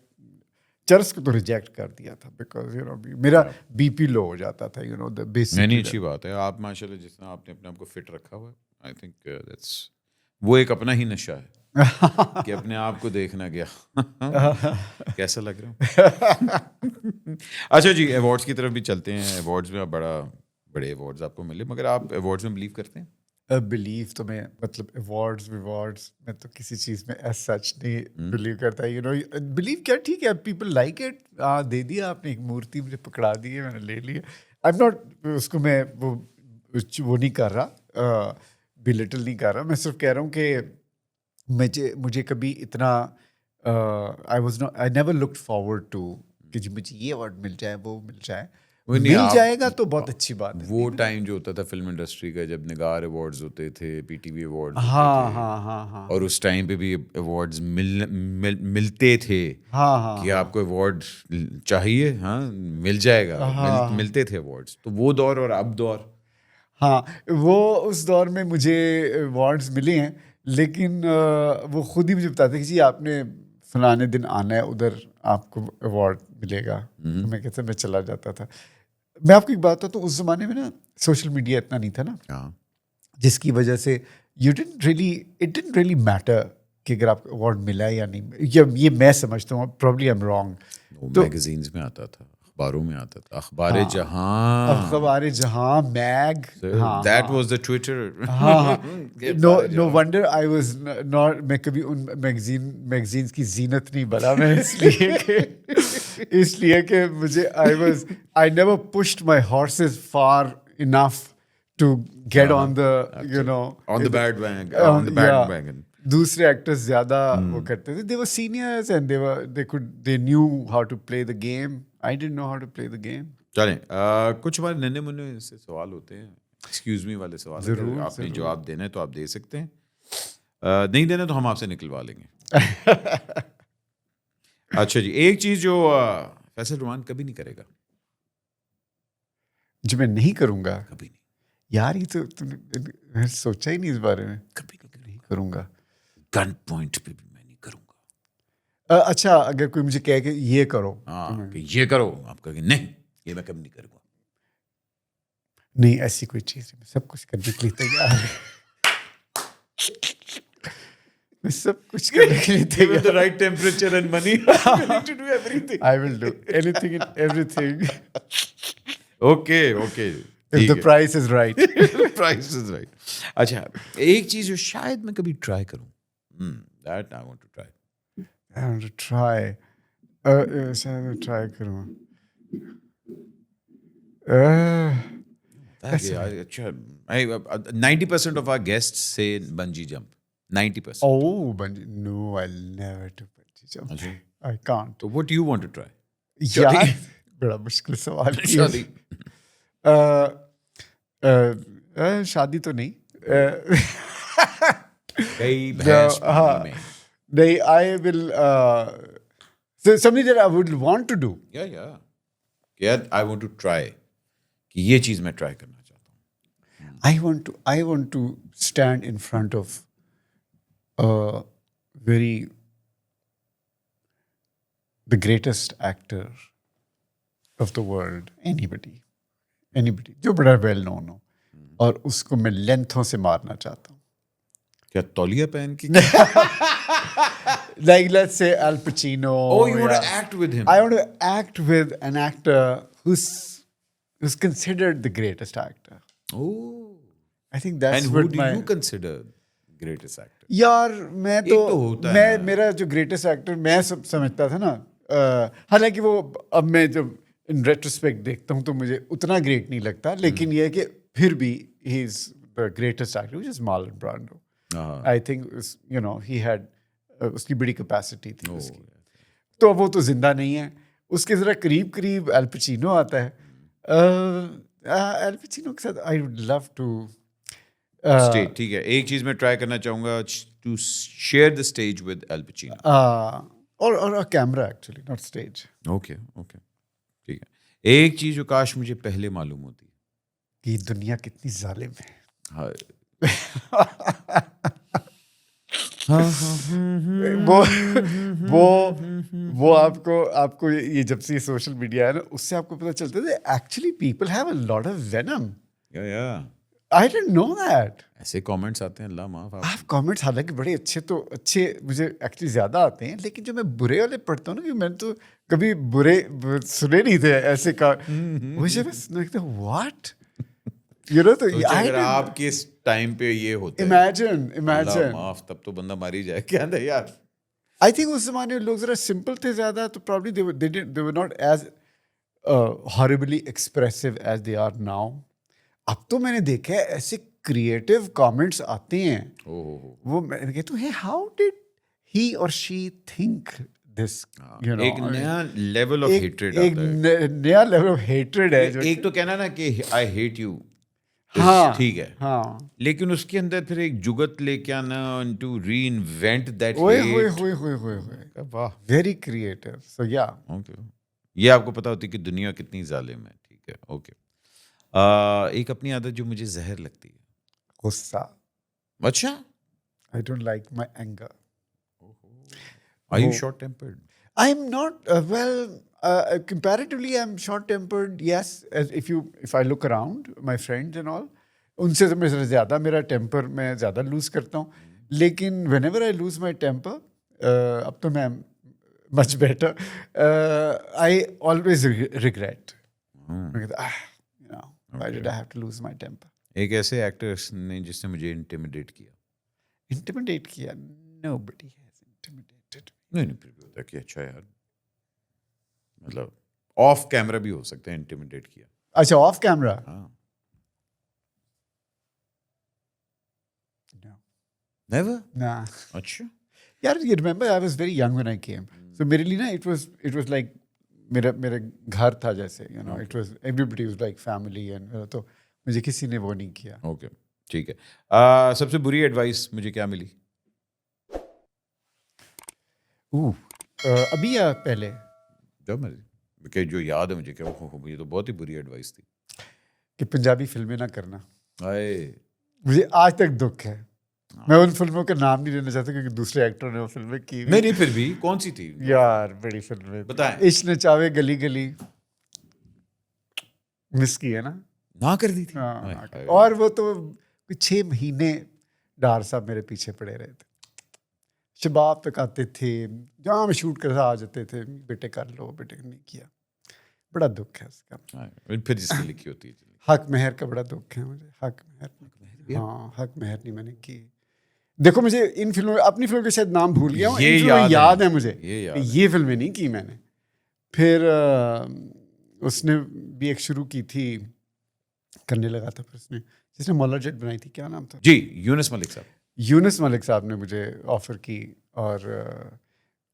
Speaker 1: चरस को तो रिजेक्ट कर दिया था बिकॉज मेरा बीपी लो हो जाता था द बेसिक
Speaker 2: नहीं अच्छी बात है आप माशाल्लाह जिस तरह आपने अपने आप को फिट रखा हुआ है आई थिंक दैट्स वो एक अपना ही नशा है कि अपने आप को देखना क्या कैसा लग रहा हूँ अच्छा जी अवार्ड्स की तरफ भी चलते हैं अवार्ड्स में आप बड़े अवार्ड्स आपको मिले मगर आप अवार्ड्स में बिलीव करते हैं
Speaker 1: बिलीव तो मैं मतलब अवार्ड्स मैं तो किसी चीज़ में एज सच नहीं बिलीव करता बिलीव क्या ठीक है पीपल लाइक इट दे दिया आपने एक मूर्ति मुझे पकड़ा दी है मैंने ले लिया आई एम नॉट उसको मैं वो नहीं कर रहा बिलिटल नहीं कर रहा मैं सिर्फ कह रहा हूँ कि मुझे कभी इतना I never looked forward to कि जी मुझे ये अवार्ड मिल जाए वो मिल जाए मिल जाएगा तो बहुत अच्छी बात है
Speaker 2: वो टाइम जो होता था फिल्म इंडस्ट्री का जब निगार अवार्ड्स होते थे पीटीवी अवार्ड्स
Speaker 1: हाँ
Speaker 2: और उस टाइम पे भी अवार्ड्स मिलते थे कि आपको अवार्ड चाहिए हाँ मिल जाएगा मिलते थे अवार्ड्स तो वो दौर और अब दौर
Speaker 1: वो उस दौर में मुझे अवार्ड्स मिले हैं लेकिन वो खुद ही मुझे बताते कि जी आपने फलाने दिन आना है उधर आपको अवार्ड मिलेगा तो मैं कहता मैं चला जाता था मैं आपको एक बात बताता हूँ उस ज़माने में ना सोशल मीडिया इतना नहीं था ना जिसकी वजह से इट डिडंट रियली मैटर कि अगर आपको अवार्ड मिला है या नहीं ये मैं समझता हूँ probably I am wrong
Speaker 2: magazines में आता था अखबारों में आता था अखबार
Speaker 1: जहां mag
Speaker 2: that was the Twitter
Speaker 1: no wonder I was not मैं कभी उन मैगजीन्स की जीनत नहीं बना मैं इसलिए कि मुझे I never pushed my horses far enough to get on the
Speaker 2: bandwagon
Speaker 1: दूसरे एक्टर्स ज्यादा वो करते थे they were seniors and they knew how to play the game I didn't know how to play the game
Speaker 2: चलें कुछ हमारे नन्हे मुन्ने से सवाल होते हैं एक्सक्यूज मी वाले सवाल
Speaker 1: जरूर
Speaker 2: आपने जवाब देना है तो आप दे सकते हैं नहीं देना तो हम आपसे निकलवा लेंगे अच्छा जी एक चीज जो फैसल रहमान कभी नहीं करेगा
Speaker 1: जो मैं नहीं करूंगा
Speaker 2: कभी नहीं
Speaker 1: यार ये तो तुमने सोचा ही नहीं इस बारे में
Speaker 2: कभी नहीं
Speaker 1: करूंगा
Speaker 2: गन पॉइंट पे भी मैं नहीं करूंगा
Speaker 1: अच्छा अगर कोई मुझे कहे कि ये करो
Speaker 2: कि ये करो आप कहेंगे नहीं ये मैं कभी नहीं करूंगा
Speaker 1: नहीं ऐसी कोई चीज मैं सब कुछ करने के लिए तैयार मैं सब कुछ करने के लिए तैयार
Speaker 2: the right temperature and money I'm willing to do everything
Speaker 1: I will do anything and everything
Speaker 2: okay
Speaker 1: if the price is right
Speaker 2: price is right अच्छा एक चीज जो शायद मैं कभी ट्राई करूं that I want to try
Speaker 1: I want to try शायद मैं ट्राई करूं
Speaker 2: अच्छा 90% of our guests say bungee jump 90%.
Speaker 1: Oh, bungee. No, I'll never do bungee jump.
Speaker 2: Achha.
Speaker 1: I can't.
Speaker 2: So what do you want to try?
Speaker 1: यार बड़ा मुश्किल सवाल
Speaker 2: शादी
Speaker 1: शादी तो नहीं
Speaker 2: कई भैंस में
Speaker 1: नहीं I will something that I would want to do.
Speaker 2: Yeah I want to try कि ये चीज मैं ट्राई करना चाहता हूँ
Speaker 1: I want to stand in front of the greatest actor of the world, anybody जो बड़ा वेल नोन हो और उसको मैं लेंथों से मारना चाहता हूँ
Speaker 2: क्या तौलिया पहन के
Speaker 1: like let's say Al Pacino.
Speaker 2: Oh, you want to act with him?
Speaker 1: I want to act with an actor who's considered the greatest actor.
Speaker 2: Oh,
Speaker 1: I think that's
Speaker 2: and who do you consider greatest actor?
Speaker 1: यार मैं मेरा जो greatest actor मैं सब समझता था ना हालांकि वो अब मैं जब in retrospect देखता हूँ तो मुझे उतना great नहीं लगता लेकिन ये है कि फिर भी he is the greatest actor which is Marlon Brando. I think he had उसकी बड़ी कैपेसिटी थी उसकी तो वो तो जिंदा नहीं है उसके जरा करीब एल पचिनो आता है एल पचिनो के साथ I would love to
Speaker 2: stage ठीक है एक चीज मैं ट्राई करना चाहूंगा to share the stage with Al Pacino
Speaker 1: और a camera actually not stage
Speaker 2: okay ठीक है एक चीज जो काश मुझे पहले मालूम होती
Speaker 1: कि दुनिया कितनी जालिम है वो वो वो आपको ये जब से सोशल मीडिया है ना, उससे आपको पता चलता है actually people have a lot of venom.
Speaker 2: या
Speaker 1: आई डिडंट नो दैट.
Speaker 2: ऐसे कमेंट्स आते हैं, अल्लाह माफ आप.
Speaker 1: आप कमेंट्स हालांकि बड़े अच्छे मुझे एक्चुअली ज्यादा आते हैं, लेकिन जो मैं बुरे वाले पढ़ता हूँ ना, कि मैंने तो कभी बुरे सुने नहीं थे ऐसे का. मुझे बस लगता है व्हाट, यू नो. तो
Speaker 2: सोचिए अगर आपके इस टाइम पे ये होता है,
Speaker 1: इमेजिन
Speaker 2: अल्लाह माफ, तब तो बंदा मार ही जाए. क्या है यार.
Speaker 1: आई थिंक उस जमाने में लोग जरा सिंपल थे ज्यादा, तो probably they were not as horribly expressive as they are now. अब तो मैंने देखा है ऐसे क्रिएटिव कमेंट्स आते हैं, वो मैं कहता हूँ हाउ डिड ही और she think this, you know.
Speaker 2: एक नया लेवल ऑफ हेट्रेड
Speaker 1: एक
Speaker 2: आता है.
Speaker 1: नया लेवल ऑफ हेट्रेड है जो.
Speaker 2: एक तो कहना ना कि आई हेट यू,
Speaker 1: हाँ
Speaker 2: ठीक है,
Speaker 1: हाँ.
Speaker 2: लेकिन उसके अंदर फिर एक जुगत लेके आना टू री इन्वेंट दैट
Speaker 1: ओए
Speaker 2: हेट.
Speaker 1: होए
Speaker 2: वाह.
Speaker 1: Very creative. सो या
Speaker 2: ओके, ये आपको पता होती कि दुनिया कितनी जालिम है. ठीक है, ओके. एक अपनी आदत जो मुझे जहर लगती है,
Speaker 1: गुस्सा.
Speaker 2: अच्छा.
Speaker 1: I don't like my anger.
Speaker 2: Are you short tempered?
Speaker 1: I'm not comparatively. I'm short-tempered. Yes, if I look around my friends and all, उनसे तो मेरे ज़्यादा मेरा टेम्पर मैं ज़्यादा लूज करता हूँ. लेकिन whenever I lose my temper, अब तो मैं much better. I always regret. मैं कहता you know, why did I have to lose my temper?
Speaker 2: एक ऐसे एक्टर्स ने जिसने मुझे इंटिमिडेट किया.
Speaker 1: Intimidate किया? Nobody has intimidated.
Speaker 2: नहीं फिर भी होता है कि अच्छा यार, मतलब ऑफ कैमरा भी हो सकता है इंटिमिडेट किया.
Speaker 1: अच्छा, ऑफ कैमरा?
Speaker 2: हाँ.
Speaker 1: No.
Speaker 2: नेवर.
Speaker 1: Nah.
Speaker 2: अच्छा.
Speaker 1: यार, you remember I was very young when I came. So मेरे लिए ना it was like मेरे घर था जैसे, you know. It was everybody was like family and तो मुझे किसी ने वो नहीं किया.
Speaker 2: ओके, ठीक है. सबसे बुरी एडवाइस मुझे क्या मिली?
Speaker 1: अभी या पहले?
Speaker 2: जब मर्जी, कि जो याद है मुझे, क्या मुझे तो बहुत ही बुरी एडवाइस थी
Speaker 1: कि पंजाबी फिल्में ना करना.
Speaker 2: आए.
Speaker 1: मुझे आज तक दुख है. मैं उन फिल्मों का नाम नहीं लेना चाहता क्योंकि दूसरे एक्टर ने वो फिल्में की.
Speaker 2: नहीं फिर भी कौन सी थी
Speaker 1: यार? बड़ी फिल्में
Speaker 2: बताएं.
Speaker 1: इश्क नचावे गली गली मिस की है ना?
Speaker 2: ना कर दी थी.
Speaker 1: हाँ. और वो तो 6 महीने डार साहब मेरे पीछे पड़े रहे थे. शबाब तक आते थे, जहाँ में शूट कर आ जाते थे, बेटे कर लो, बेटे नहीं किया. बड़ा दुख है इसका.
Speaker 2: फिर जिसकी लिखी होती है.
Speaker 1: हक मेहर का बड़ा दुख है मुझे. हक मेहर, हाँ, हक मेहर नहीं मैंने की. देखो, मुझे इन फिल्मों, अपनी फिल्मों के शायद नाम भूल गया हूँ.
Speaker 2: ये
Speaker 1: याद है मुझे.
Speaker 2: ये
Speaker 1: फिल्में नहीं की मैंने. फिर उसने भी एक शुरू की थी, करने लगा था फिर उसने, जिसने मौला जेट बनाई थी, क्या नाम था?
Speaker 2: जी, यूनुस मलिक साहब.
Speaker 1: यूनुस मलिक साहब ने मुझे ऑफर की. और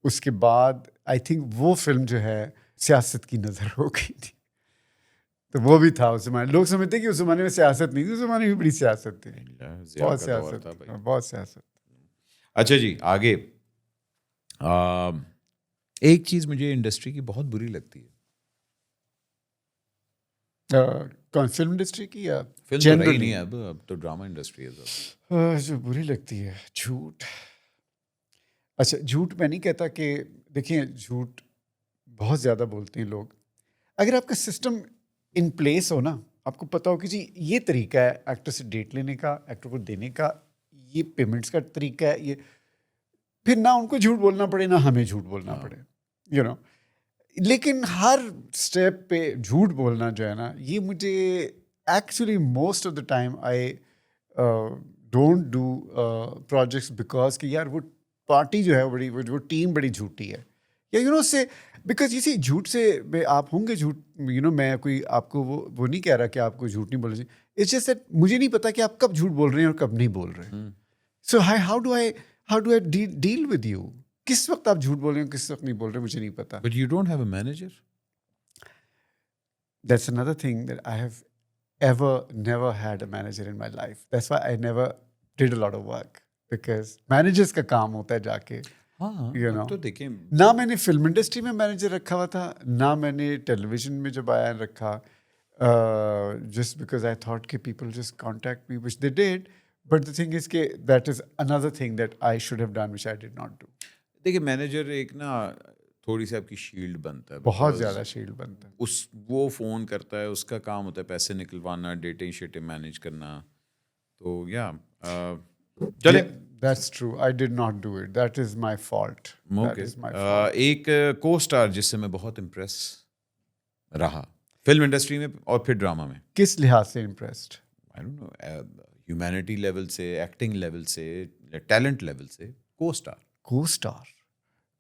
Speaker 1: उसके बाद आई थिंक वो फिल्म जो है सियासत की नज़र हो गई थी. तो वो भी था उस जमाने. लोग समझते कि उस जमाने में सियासत नहीं थी, उस जमाने में बड़ी सियासत थी. बहुत सियासत.
Speaker 2: अच्छा जी, आगे. एक चीज मुझे इंडस्ट्री की बहुत बुरी लगती है.
Speaker 1: कौन? फिल्म इंडस्ट्री की या
Speaker 2: फिल्म तो रही नहीं है, अब तो ड्रामा इंडस्ट्री है.
Speaker 1: जो बुरी लगती है, झूठ. अच्छा, झूठ मैं नहीं कहता कि, देखिए, झूठ बहुत ज़्यादा बोलते हैं लोग. अगर आपका सिस्टम इन प्लेस हो ना, आपको पता हो कि जी ये तरीका है एक्टर से डेट लेने का, एक्टर को देने का, ये पेमेंट्स का तरीका है, ये, फिर ना उनको झूठ बोलना पड़े ना हमें झूठ बोलना पड़े, यू नो. लेकिन हर स्टेप पे झूठ बोलना जो है ना, ये मुझे actually most of the time I don't do projects because कि यार वो पार्टी जो है बड़ी, वो टीम बड़ी झूठी है. या यू नो से, बिकॉज इसी झूठ से आप होंगे झूठ, यू नो. मैं कोई आपको वो नहीं कह रहा कि आपको झूठ नहीं बोलना चाहिए. इट्स जस्ट दैट मुझे नहीं पता कि आप कब झूठ बोल रहे हैं और कब नहीं बोल रहे हैं. So how do I deal with you? किस वक्त आप झूठ बोल रहे हो, किस वक्त नहीं बोल रहे, मुझे नहीं पता.
Speaker 2: But you don't have a manager.
Speaker 1: That's another thing that I have never had a manager in my life. That's why I never did a lot of work, because managers का काम होता है जाके, you know.
Speaker 2: तो देखें,
Speaker 1: ना मैंने film industry में मैनेजर रखा हुआ था, ना मैंने टेलीविजन में जब आया रखा, just because I thought कि people just contact me, which they did, But the thing is कि that is another thing that I should have done which I did not do.
Speaker 2: देखिए मैनेजर एक ना थोड़ी सी आपकी शील्ड बनता है
Speaker 1: बहुत
Speaker 2: because
Speaker 1: ज़्यादा शील्ड बनता है.
Speaker 2: वो फ़ोन करता है, उसका काम होता है पैसे निकलवाना, डेटे शीटें मैनेज करना. तो या चले
Speaker 1: Yeah, that's true. I did not do it. That is my fault. That
Speaker 2: okay.
Speaker 1: is my fault.
Speaker 2: एक को स्टार जिससे मैं बहुत इम्प्रेस रहा फिल्म इंडस्ट्री में और फिर ड्रामा में,
Speaker 1: किस लिहाज से impressed?
Speaker 2: I don't no, humanity level से, एक्टिंग लेवल से, टैलेंट लेवल से, को स्टार
Speaker 1: Co-star.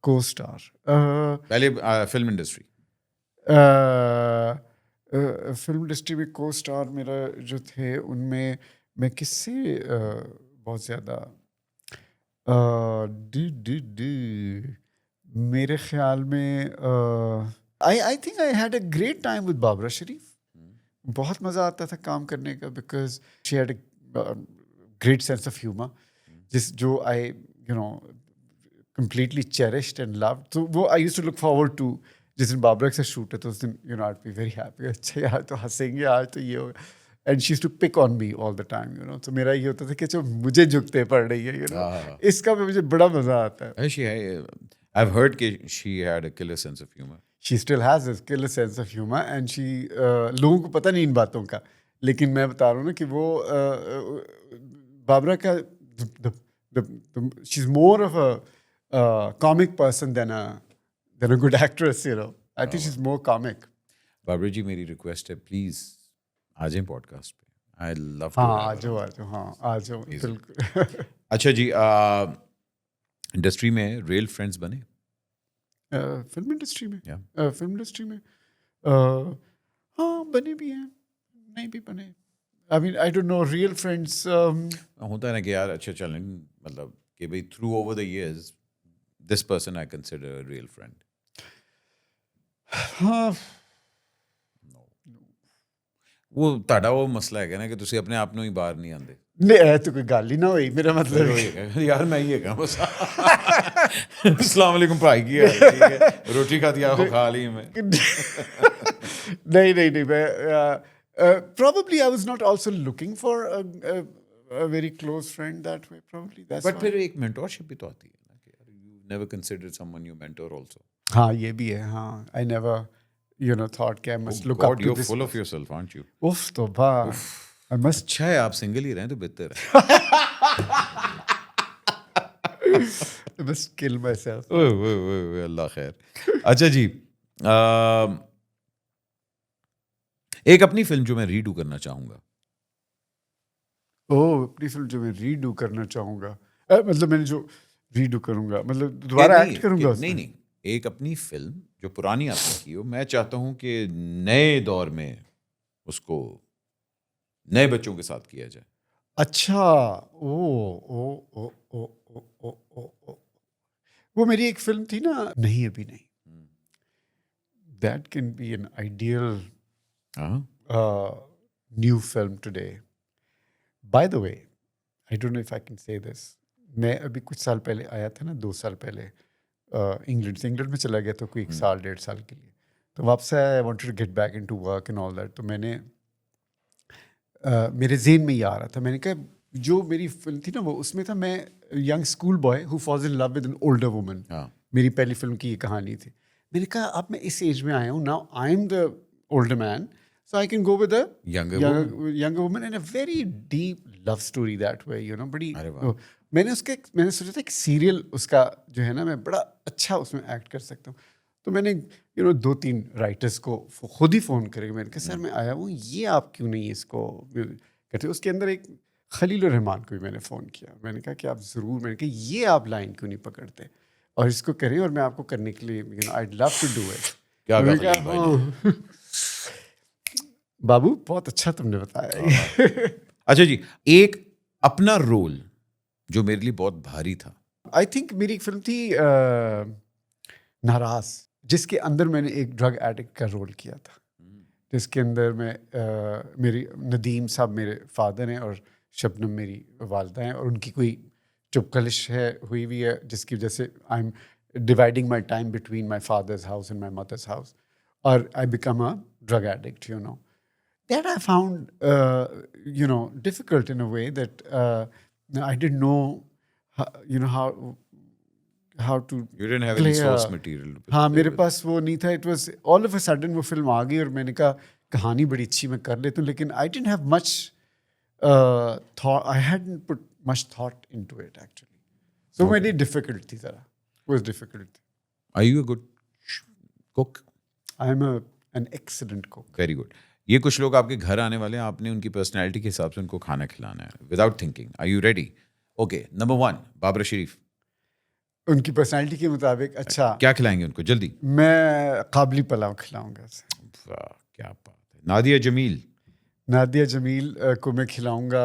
Speaker 1: Co-star.
Speaker 2: पहले फिल्म इंडस्ट्री.
Speaker 1: फिल्म इंडस्ट्री में को स्टार मेरा जो थे उनमें मैं किससे बहुत ज़्यादा मेरे ख्याल में I think I had a great time with Babra Sharif. बहुत मज़ा आता था काम करने का because she had a great sense of humour जो I you know completely cherished and loved. So वो I used to look forward to जिस दिन बाबरा से शूट है तो उस दिन I'd be very happy. अच्छा यार तो हंसेंगे आज तो ये होगा. And she used to pick on me all the time, So मेरा ये होता था कि जो मुझे झुकते पड़ रही है, इसका भी मुझे बड़ा मजा आता है.
Speaker 2: I've heard that she had a killer sense of humor.
Speaker 1: She still has this killer sense of humor and she लोगों को पता नहीं इन बातों का, लेकिन मैं बता रहा हूँ ना कि वो बाबरा का she's more of a comic person than a good actress, I think she's more comic.
Speaker 2: Babra जी मेरी रिक्वेस्ट है प्लीज आ जाएं पॉडकास्ट पे. I love to.
Speaker 1: हाँ आ जाओ बिल्कुल.
Speaker 2: अच्छा जी, इंडस्ट्री में रियल फ्रेंड्स बने?
Speaker 1: फिल्म इंडस्ट्री में
Speaker 2: Yeah.
Speaker 1: फिल्म इंडस्ट्री में हाँ बने भी हैं, नहीं भी बने. I mean I don't know real friends.
Speaker 2: होता है ना कि यार अच्छा चलें, मतलब कि भाई through over the years this person I consider a real friend.
Speaker 1: हाँ
Speaker 2: वो ਤੁਹਾਡਾ ਉਹ ਮਸਲਾ ਹੈਗਾ ਨਾ ਕਿ ਤੁਸੀਂ ਆਪਣੇ ਆਪ ਨੂੰ ਹੀ ਬਾਹਰ ਨਹੀਂ ਆਉਂਦੇ.
Speaker 1: नहीं ऐ तो कोई गल ही ना हुई. मेरा मतलब
Speaker 2: यार मैं ही ਹੈਗਾ बस. अस्सलाम वालेकुम भाई की है, ठीक है, रोटी खाती है, खा ली मैं.
Speaker 1: नहीं मैं probably I was not also looking for a very close friend that way, probably that's
Speaker 2: but
Speaker 1: why.
Speaker 2: फिर एक मेंटोरशिप भी तो आती है ना कि यार you never considered someone you mentor also.
Speaker 1: हाँ ये भी है. हाँ I never thought कि I must look up
Speaker 2: God
Speaker 1: to
Speaker 2: you are
Speaker 1: this.
Speaker 2: Full of yourself aren't you?
Speaker 1: उफ तो बा I must.
Speaker 2: अच्छा है आप सिंगल ही रहें तो बेहतर है.
Speaker 1: I must kill myself.
Speaker 2: ओए अल्लाह खैर. अच्छा जी, एक अपनी फिल्म जो मैं रीडू करना चाहूंगा.
Speaker 1: अपनी फिल्म जो मैं रीडू करना चाहूंगा, मतलब मैंने जो रीडू करूंगा मतलब दोबारा एक्ट करूंगा उसमें.
Speaker 2: नहीं, एक अपनी फिल्म जो पुरानी आपने की हो, मैं चाहता हूं कि नए दौर में उसको नए बच्चों के साथ किया जाए.
Speaker 1: अच्छा. वो मेरी एक फिल्म थी ना, नहीं अभी नहीं. That can be an ideal new film today. By the way, I don't know if I can say this. मैं अभी कुछ साल पहले आया था ना, 2 साल पहले इंग्लैंड में चला गया था कोई 1 साल 1.5 साल के लिए. तो वापस आया. I wanted to get back into work and all that. तो मैंने मेरे जेहन में ये आ रहा था. मैंने कहा जो मेरी फिल्म थी ना वो उसमें था मैं young school boy who falls in love with an older woman. मेरी पहली फिल्म की ये कहानी थी. मैंने कहा अब मैं इस एज में आया हूँ, now I am the older man, so I can go with a younger woman and a very deep love story that way, बड़ी. मैंने सोचा था कि सीरियल उसका जो है ना मैं बड़ा अच्छा उसमें एक्ट कर सकता हूँ. तो मैंने 2-3 राइटर्स को खुद ही फ़ोन करके मैंने कहा सर मैं आया हूँ, ये आप क्यों नहीं इसको कहते. उसके अंदर एक खलील रहमान को भी मैंने फ़ोन किया. मैंने कहा कि आप ज़रूर, मैंने कहा ये आप लाइन क्यों नहीं पकड़ते और इसको करें और मैं आपको करने के लिए I'd love to do it.
Speaker 2: क्या
Speaker 1: बाबू बहुत अच्छा तुमने बताया.
Speaker 2: अच्छा जी, एक अपना रोल जो मेरे लिए बहुत भारी था.
Speaker 1: आई थिंक मेरी एक फिल्म थी नाराज, जिसके अंदर मैंने एक ड्रग एडिक्ट का रोल किया था. जिसके अंदर मैं मेरी नदीम साहब मेरे फादर हैं और शबनम मेरी वालदा हैं और उनकी कोई चुपकलिश हुई हुई है जिसकी वजह से I am dividing my time between my father's house and my mother's house और I become a drug addict. that I found, difficult in a way that I didn't know, how to
Speaker 2: You didn't have
Speaker 1: play
Speaker 2: any source
Speaker 1: a-
Speaker 2: material. to
Speaker 1: हाँ
Speaker 2: play
Speaker 1: मेरे
Speaker 2: with.
Speaker 1: पास वो नहीं था. It was all of a sudden वो film आ गई और मैंने कहा कहानी बड़ी अच्छी मैं कर लेता हूँ, लेकिन I didn't have much thought. I hadn't put much thought into it actually. So मेरे लिए डिफिकल्ट थी ज़रा. Was difficult.
Speaker 2: Are you a good cook?
Speaker 1: I am an excellent cook.
Speaker 2: Very good. ये कुछ लोग आपके घर आने वाले हैं, आपने उनकी पर्सनैलिटी के हिसाब से उनको खाना खिलाना है without thinking. Are you ready? Okay, number 1 Babra Sharif.
Speaker 1: उनकी पर्सनैलिटी के मुताबिक. अच्छा,
Speaker 2: क्या खिलाएंगे उनको जल्दी?
Speaker 1: मैं काबली पुलाव खिलाऊंगा.
Speaker 2: वाह, क्या बात है. नादिया जमील.
Speaker 1: नादिया जमील को मैं खिलाऊंगा.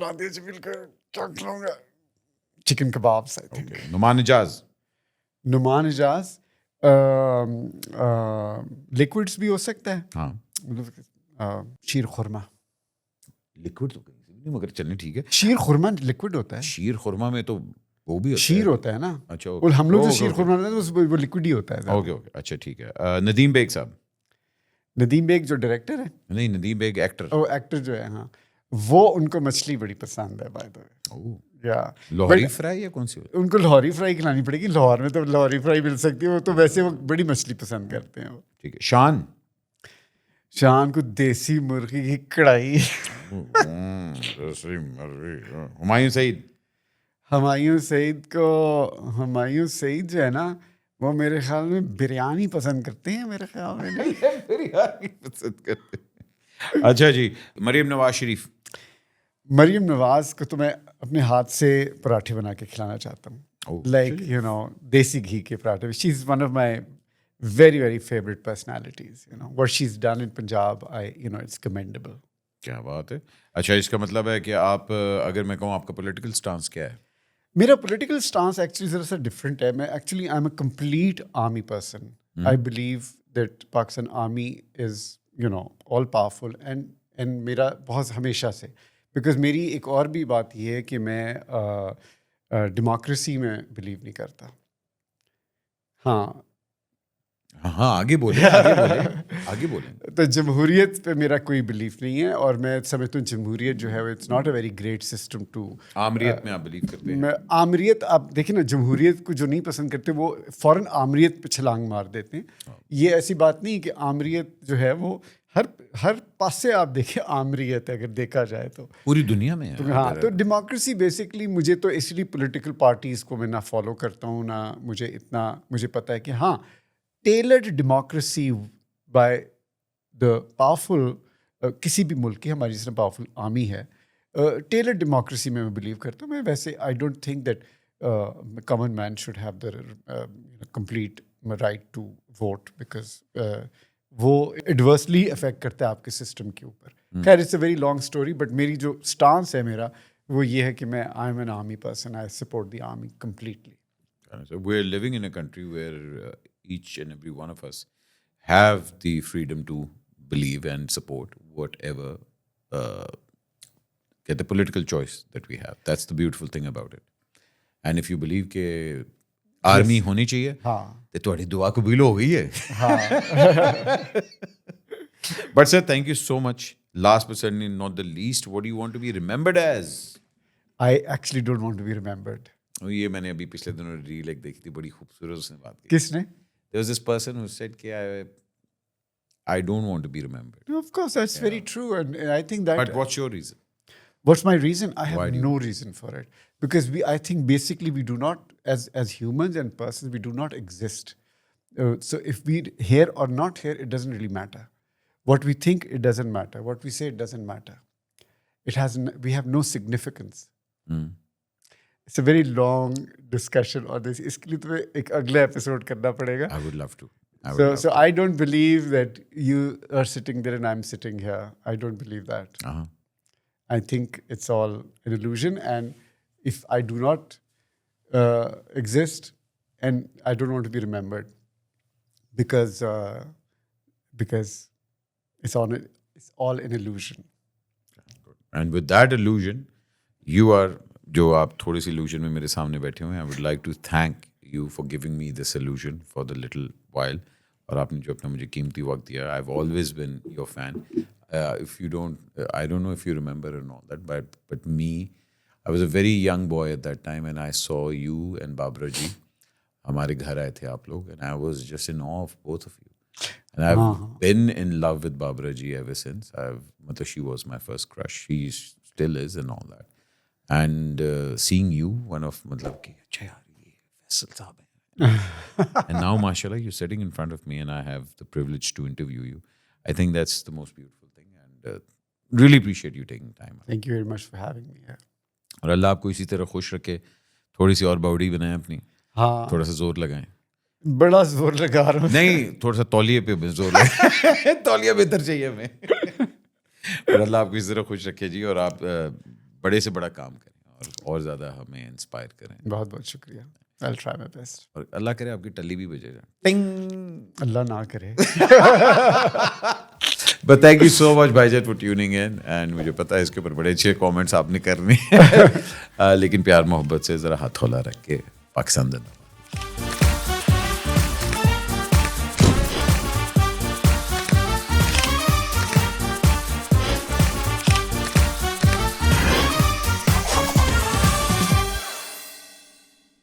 Speaker 1: नादिया जमील को क्या खिलाऊंगा? Chicken kebabs I think.
Speaker 2: Numan Ijaz.
Speaker 1: Numan Ijaz liquids भी हो सकता है.
Speaker 2: हाँ,
Speaker 1: मतलब शीर खुरमा.
Speaker 2: लिक्विड तो कहीं से भी नहीं, मगर चलने ठीक है.
Speaker 1: शीर खुरमा लिक्विड होता है.
Speaker 2: शीर खुरमा में तो वो भी होता
Speaker 1: शीर
Speaker 2: है.
Speaker 1: होता है ना.
Speaker 2: अच्छा,
Speaker 1: और हम लोग जो
Speaker 2: ओके,
Speaker 1: शीर
Speaker 2: ओके.
Speaker 1: खुरमा बनाते हैं वो लिक्विड ही होता है.
Speaker 2: ओके ओके, अच्छा ठीक है. नदीम बेग साहब.
Speaker 1: नदीम बेग जो डायरेक्टर है,
Speaker 2: नहीं, नदीम बेग एक्टर.
Speaker 1: वो एक्टर जो है, हाँ, वो उनको मछली बड़ी पसंद है बाय द वे.
Speaker 2: ओह,
Speaker 1: या
Speaker 2: लोहरी फ्राई या कौन सी?
Speaker 1: उनको लाहौरी फ्राई खिलानी पड़ेगी. लाहौर में तो लाहौरी फ्राई मिल सकती है. वो तो वैसे वो बड़ी मछली पसंद करते हैं. वो
Speaker 2: ठीक है. शान.
Speaker 1: शाम को देसी मुर्गी की कढ़ाई.
Speaker 2: हुमायूं सईद.
Speaker 1: हुमायूं सईद जो है ना, वो मेरे ख्याल में बिरयानी पसंद करते हैं मेरे ख्याल में.
Speaker 2: बिरयानी पसंद करते हैं. अच्छा जी. मरीम नवाज शरीफ.
Speaker 1: मरीम नवाज को तो मैं अपने हाथ से पराठे बना के खिलाना चाहता हूँ.
Speaker 2: Oh,
Speaker 1: लाइक देसी घी के पराठे. She is one of my very very favorite personalities. What she's done in Punjab, it's commendable.
Speaker 2: क्या बात है. अच्छा, इसका मतलब है कि आप, अगर मैं कहूँ आपका पॉलिटिकल स्टांस क्या है?
Speaker 1: मेरा political stance actually ज़रा सा different है. मैं actually I'm a complete army person. I believe that Pakistan Army is all powerful and मेरा बहुत हमेशा से, because मेरी एक और भी बात ये है कि मैं democracy में believe नहीं करता. हाँ,
Speaker 2: हाँ, आगे बोले, आगे बोले, आगे बोले.
Speaker 1: तो जमहूरियत पे मेरा कोई बिलीफ नहीं है. और मैं समझता हूँ जमहूरियत जो है it's not a very great system too.
Speaker 2: आमरीत में आप बिलीव करते हैं?
Speaker 1: मैं आमरीत, आप देखिए ना, जमहूरियत को जो नहीं पसंद करते वो फ़ौरन आमरीत पे छलांग मार देते हैं. ये ऐसी बात नहीं कि आमरीत जो है वो हर पास से आप देखें आमरीत है, अगर देखा जाए तो
Speaker 2: पूरी दुनिया में है.
Speaker 1: तो हाँ. तो डेमोक्रेसी बेसिकली, मुझे तो इसलिए पॉलिटिकल पार्टीज़ को मैं ना फॉलो करता हूँ, ना मुझे पता है कि हाँ, tailored democracy by the powerful, किसी भी मुल्क की, हमारी जितना पावरफुल आर्मी है, टेलर्ड डेमोक्रेसी में मैं बिलीव करता हूँ. मैं वैसे I don't think that common man should have the complete right to vote, because वो एडवर्सली अफेक्ट करता है आपके सिस्टम के ऊपर. खैर, it's a very long story, but मेरी जो स्टांस है मेरा वो ये है कि मैं आई am an army person. I support the army completely.
Speaker 2: So we're living in a country where each and every one of us have the freedom to believe and support whatever get the political choice that we have. That's the beautiful thing about it. And if you believe के army होनी चाहिए,
Speaker 1: हाँ,
Speaker 2: तो तुम्हारी दुआ कबूल हो गई है. But sir, thank you so much. Last but certainly not the least, what do you want to be remembered as?
Speaker 1: I actually don't want to be remembered.
Speaker 2: ये मैंने अभी पिछले दिनों रील एक देखी थी, बड़ी खूबसूरत उसने बात की.
Speaker 1: किसने?
Speaker 2: There was this person who said कि I don't want to be remembered.
Speaker 1: No, of course, that's very true, and I think that.
Speaker 2: But what's your reason?
Speaker 1: What's my reason? I
Speaker 2: Why
Speaker 1: have
Speaker 2: do you-
Speaker 1: no reason for it, because I think basically we do not, as humans and persons, we do not exist. So if we here or not here, it doesn't really matter. What we think, it doesn't matter. What we say, it doesn't matter. We have no significance. It's a very long discussion on this. इसके लिए तुम्हें एक अगला episode करना पड़ेगा.
Speaker 2: I would love to.
Speaker 1: So I don't believe that you are sitting there and I'm sitting here. I don't believe that. I think it's all an illusion. And if I do not exist, and I don't want to be remembered, because it's all an illusion.
Speaker 2: And with that illusion, you are, जो आप थोड़ी सी illusion में मेरे सामने बैठे हुए हैं, I would like to thank you for giving me this illusion for the little while. और आपने जो अपना मुझे कीमती वक्त दिया. I've always been your fan. If you don't, I don't know if you remember and all that, but me, I was a very young boy at that time, and I saw you and Babra ji. हमारे घर आए थे आप लोग, and I was just in awe of both of you. And I've been in love with Babra ji ever since. मतलब she was my first crush. She still is and all that. And seeing you, one of मतलब कि अच्छा यार ये फैसल साहब है. And now, mashallah, you're sitting in front of me and I have the privilege to interview you. I think that's the most beautiful thing, and really appreciate you taking time.
Speaker 1: Thank you very much for having me here.
Speaker 2: और अल्लाह आपको इसी तरह खुश रखे. थोड़ी सी और body बनाएं अपनी.
Speaker 1: हाँ.
Speaker 2: थोड़ा सा जोर लगाएं.
Speaker 1: बड़ा जोर लगा रहा हूँ.
Speaker 2: नहीं, थोड़ा सा तौलिए पे जोर लगाएं. तौलिया बेहतर चाहिए हमें. और अल्लाह आपको इसी तरह खुश रखे जी, और आप बड़े से बड़ा काम करें और ज़्यादा हमें इंस्पायर करें.
Speaker 1: बहुत बहुत शुक्रिया. I'll try my best.
Speaker 2: और अल्लाह करे आपकी टल्ली भी बजे जाए. टिंग.
Speaker 1: अल्लाह ना करे.
Speaker 2: But thank you so much, Bhaijat, for tuning in. And मुझे पता है इसके ऊपर बड़े अच्छे कमेंट्स आपने करने हैं. लेकिन प्यार मोहब्बत से ज़रा हाथ हौला रख के पाकिस्तान जिंदाबाद.